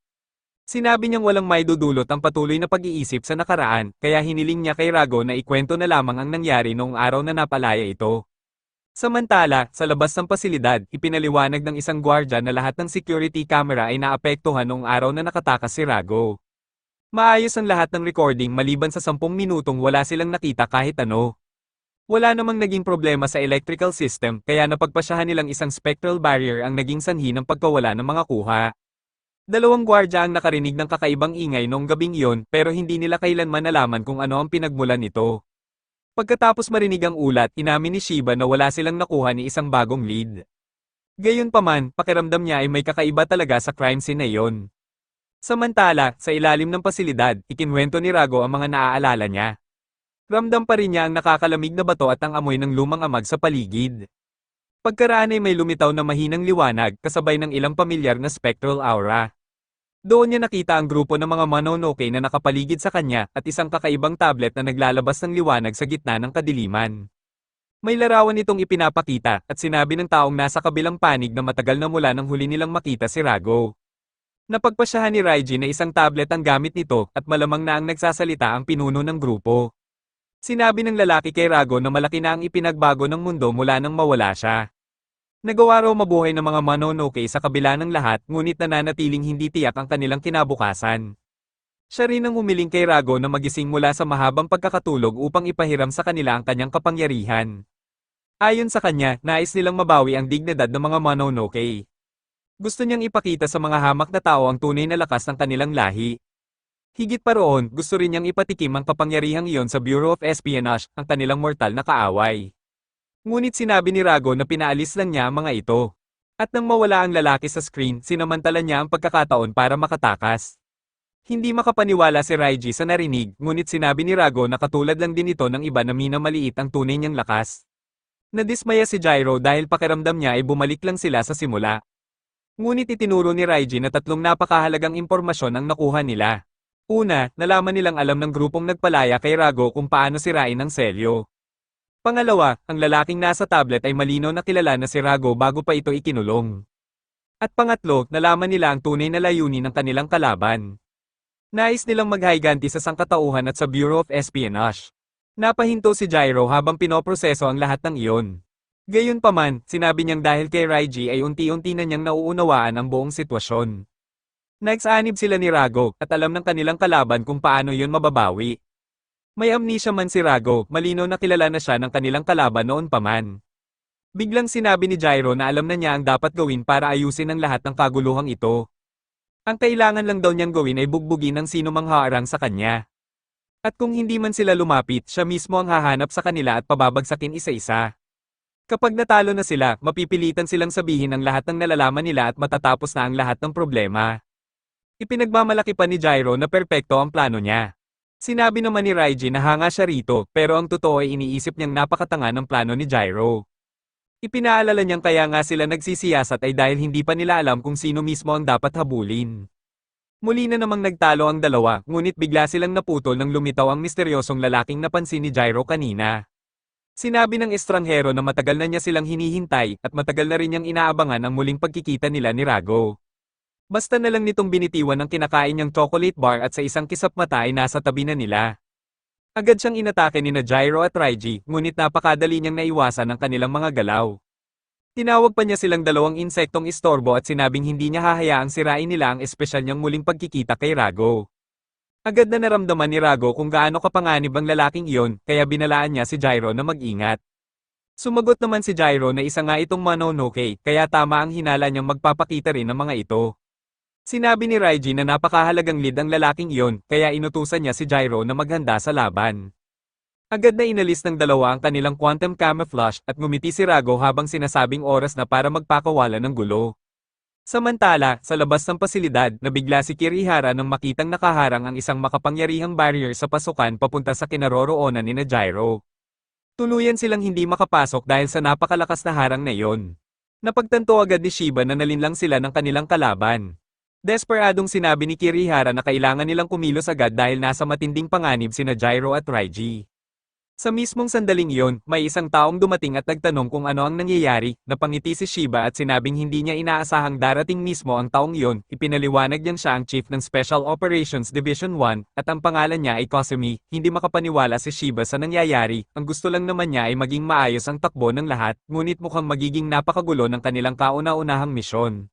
Sinabi niyang walang maidudulot ang patuloy na pag-iisip sa nakaraan, kaya hiniling niya kay Rago na ikwento na lamang ang nangyari noong araw na napalaya ito. Samantala, sa labas ng pasilidad, ipinaliwanag ng isang gwardya na lahat ng security camera ay naapektuhan noong araw na nakatakas si Rago. Maayos ang lahat ng recording maliban sa 10 minutong wala silang nakita kahit ano. Wala namang naging problema sa electrical system kaya napagpasyahan nilang isang spectral barrier ang naging sanhi ng pagkawala ng mga kuha. Dalawang gwardya ang nakarinig ng kakaibang ingay noong gabing iyon pero hindi nila kailanman nalaman kung ano ang pinagmulan nito. Pagkatapos marinig ang ulat, inamin ni Shiba na wala silang nakuha ni isang bagong lead. Gayunpaman, pakiramdam niya ay may kakaiba talaga sa crime scene na iyon. Samantala, sa ilalim ng pasilidad, ikinwento ni Rago ang mga naaalala niya. Ramdam pa rin niya ang nakakalamig na bato at ang amoy ng lumang amag sa paligid. Pagkaraan ay may lumitaw na mahinang liwanag kasabay ng ilang pamilyar na spectral aura. Doon niya nakita ang grupo ng mga Mononoke na nakapaligid sa kanya at isang kakaibang tablet na naglalabas ng liwanag sa gitna ng kadiliman. May larawan itong ipinapakita at sinabi ng taong nasa kabilang panig na matagal na mula nang huli nilang makita si Rago. Napagpasyahan ni Raiji na isang tablet ang gamit nito at malamang na ang nagsasalita ang pinuno ng grupo. Sinabi ng lalaki kay Rago na malaki na ang ipinagbago ng mundo mula nang mawala siya. Nagawa raw mabuhay ng mga Mononoke sa kabila ng lahat ngunit nananatiling hindi tiyak ang kanilang kinabukasan. Siya rin ang humiling kay Rago na magising mula sa mahabang pagkakatulog upang ipahiram sa kanila ang kanyang kapangyarihan. Ayon sa kanya, nais nilang mabawi ang dignidad ng mga Mononoke. Gusto niyang ipakita sa mga hamak na tao ang tunay na lakas ng kanilang lahi. Higit pa roon, gusto rin niyang ipatikim ang kapangyarihang iyon sa Bureau of Espionage, ang kanilang mortal na kaaway. Ngunit sinabi ni Rago na pinaalis lang niya ang mga ito. At nang mawala ang lalaki sa screen, sinamantala niya ang pagkakataon para makatakas. Hindi makapaniwala si Raiji sa narinig, ngunit sinabi ni Rago na katulad lang din ito ng iba na minamaliit ang tunay niyang lakas. Nadismaya si Gyro dahil pakiramdam niya ay bumalik lang sila sa simula. Ngunit itinuro ni Raiji na tatlong napakahalagang impormasyon ang nakuha nila. Una, nalaman nilang alam ng grupong nagpalaya kay Rago kung paano sirain ang selyo. Pangalawa, ang lalaking nasa tablet ay malinaw na kilala na si Rago bago pa ito ikinulong. At pangatlo, nalaman nila ang tunay na layunin ng kanilang kalaban. Nais nilang maghiganti sa sangkatauhan at sa Bureau of Espionage. Napahinto si Gyro habang pinoproseso ang lahat ng iyon. Gayunpaman, sinabi niyang dahil kay Raiji ay unti-unti na niyang nauunawaan ang buong sitwasyon. Nagsaanib sila ni Rago at alam ng kanilang kalaban kung paano iyon mababawi. May amnesia man si Rago, malinaw na kilala na siya ng kanilang kalaban noon pa man. Biglang sinabi ni Gyro na alam na niya ang dapat gawin para ayusin ang lahat ng kaguluhang ito. Ang kailangan lang daw niyang gawin ay bugbugin ang sino mang haarang sa kanya. At kung hindi man sila lumapit, siya mismo ang hahanap sa kanila at pababagsakin isa-isa. Kapag natalo na sila, mapipilitan silang sabihin ang lahat ng nalalaman nila at matatapos na ang lahat ng problema. Ipinagmamalaki pa ni Gyro na perpekto ang plano niya. Sinabi naman ni Raiji na hanga siya rito, pero ang totoo ay iniisip niyang napakatanga ng plano ni Gyro. Ipinaalala niyang kaya nga sila nagsisiyasat ay dahil hindi pa nila alam kung sino mismo ang dapat habulin. Muli na namang nagtalo ang dalawa, ngunit bigla silang naputol nang lumitaw ang misteryosong lalaking napansin ni Gyro kanina. Sinabi ng estranghero na matagal na niya silang hinihintay at matagal na rin niyang inaabangan ang muling pagkikita nila ni Rago. Basta na lang nitong binitiwan ng kinakain niyang chocolate bar at sa isang kisap mata ay nasa tabi na nila. Agad siyang inatake ni na Gyro at Raiji, ngunit napakadali niyang naiwasan ang kanilang mga galaw. Tinawag pa niya silang dalawang insektong istorbo at sinabing hindi niya hahayaang sirain nila ang espesyal niyang muling pagkikita kay Rago. Agad na naramdaman ni Rago kung gaano kapanganib ang lalaking iyon, kaya binalaan niya si Gyro na mag-ingat. Sumagot naman si Gyro na isa nga itong Mononoke, kaya tama ang hinala niyang magpapakita rin ng mga ito. Sinabi ni Raiji na napakahalagang lead ang lalaking iyon, kaya inutusan niya si Gyro na maghanda sa laban. Agad na inalis ng dalawa ang kanilang quantum camouflage at ngumiti si Rago habang sinasabing oras na para magpakawala ng gulo. Samantala, sa labas ng pasilidad, nabigla si Kirihara nang makitang nakaharang ang isang makapangyarihang barrier sa pasukan papunta sa kinaroroonan ni na Gyro. Tuluyan silang hindi makapasok dahil sa napakalakas na harang na iyon. Napagtanto agad ni Shiba na nalinlang sila ng kanilang kalaban. Desperadong sinabi ni Kirihara na kailangan nilang kumilos agad dahil nasa matinding panganib sina Gyro at Raiji. Sa mismong sandaling iyon, may isang taong dumating at nagtanong kung ano ang nangyayari, napangiti si Shiba at sinabing hindi niya inaasahang darating mismo ang taong iyon, ipinaliwanag niyang siya ang chief ng Special Operations Division 1, at ang pangalan niya ay Kosumi. Hindi makapaniwala si Shiba sa nangyayari, ang gusto lang naman niya ay maging maayos ang takbo ng lahat, ngunit mukhang magiging napakagulo ng kanilang kauna-unahang misyon.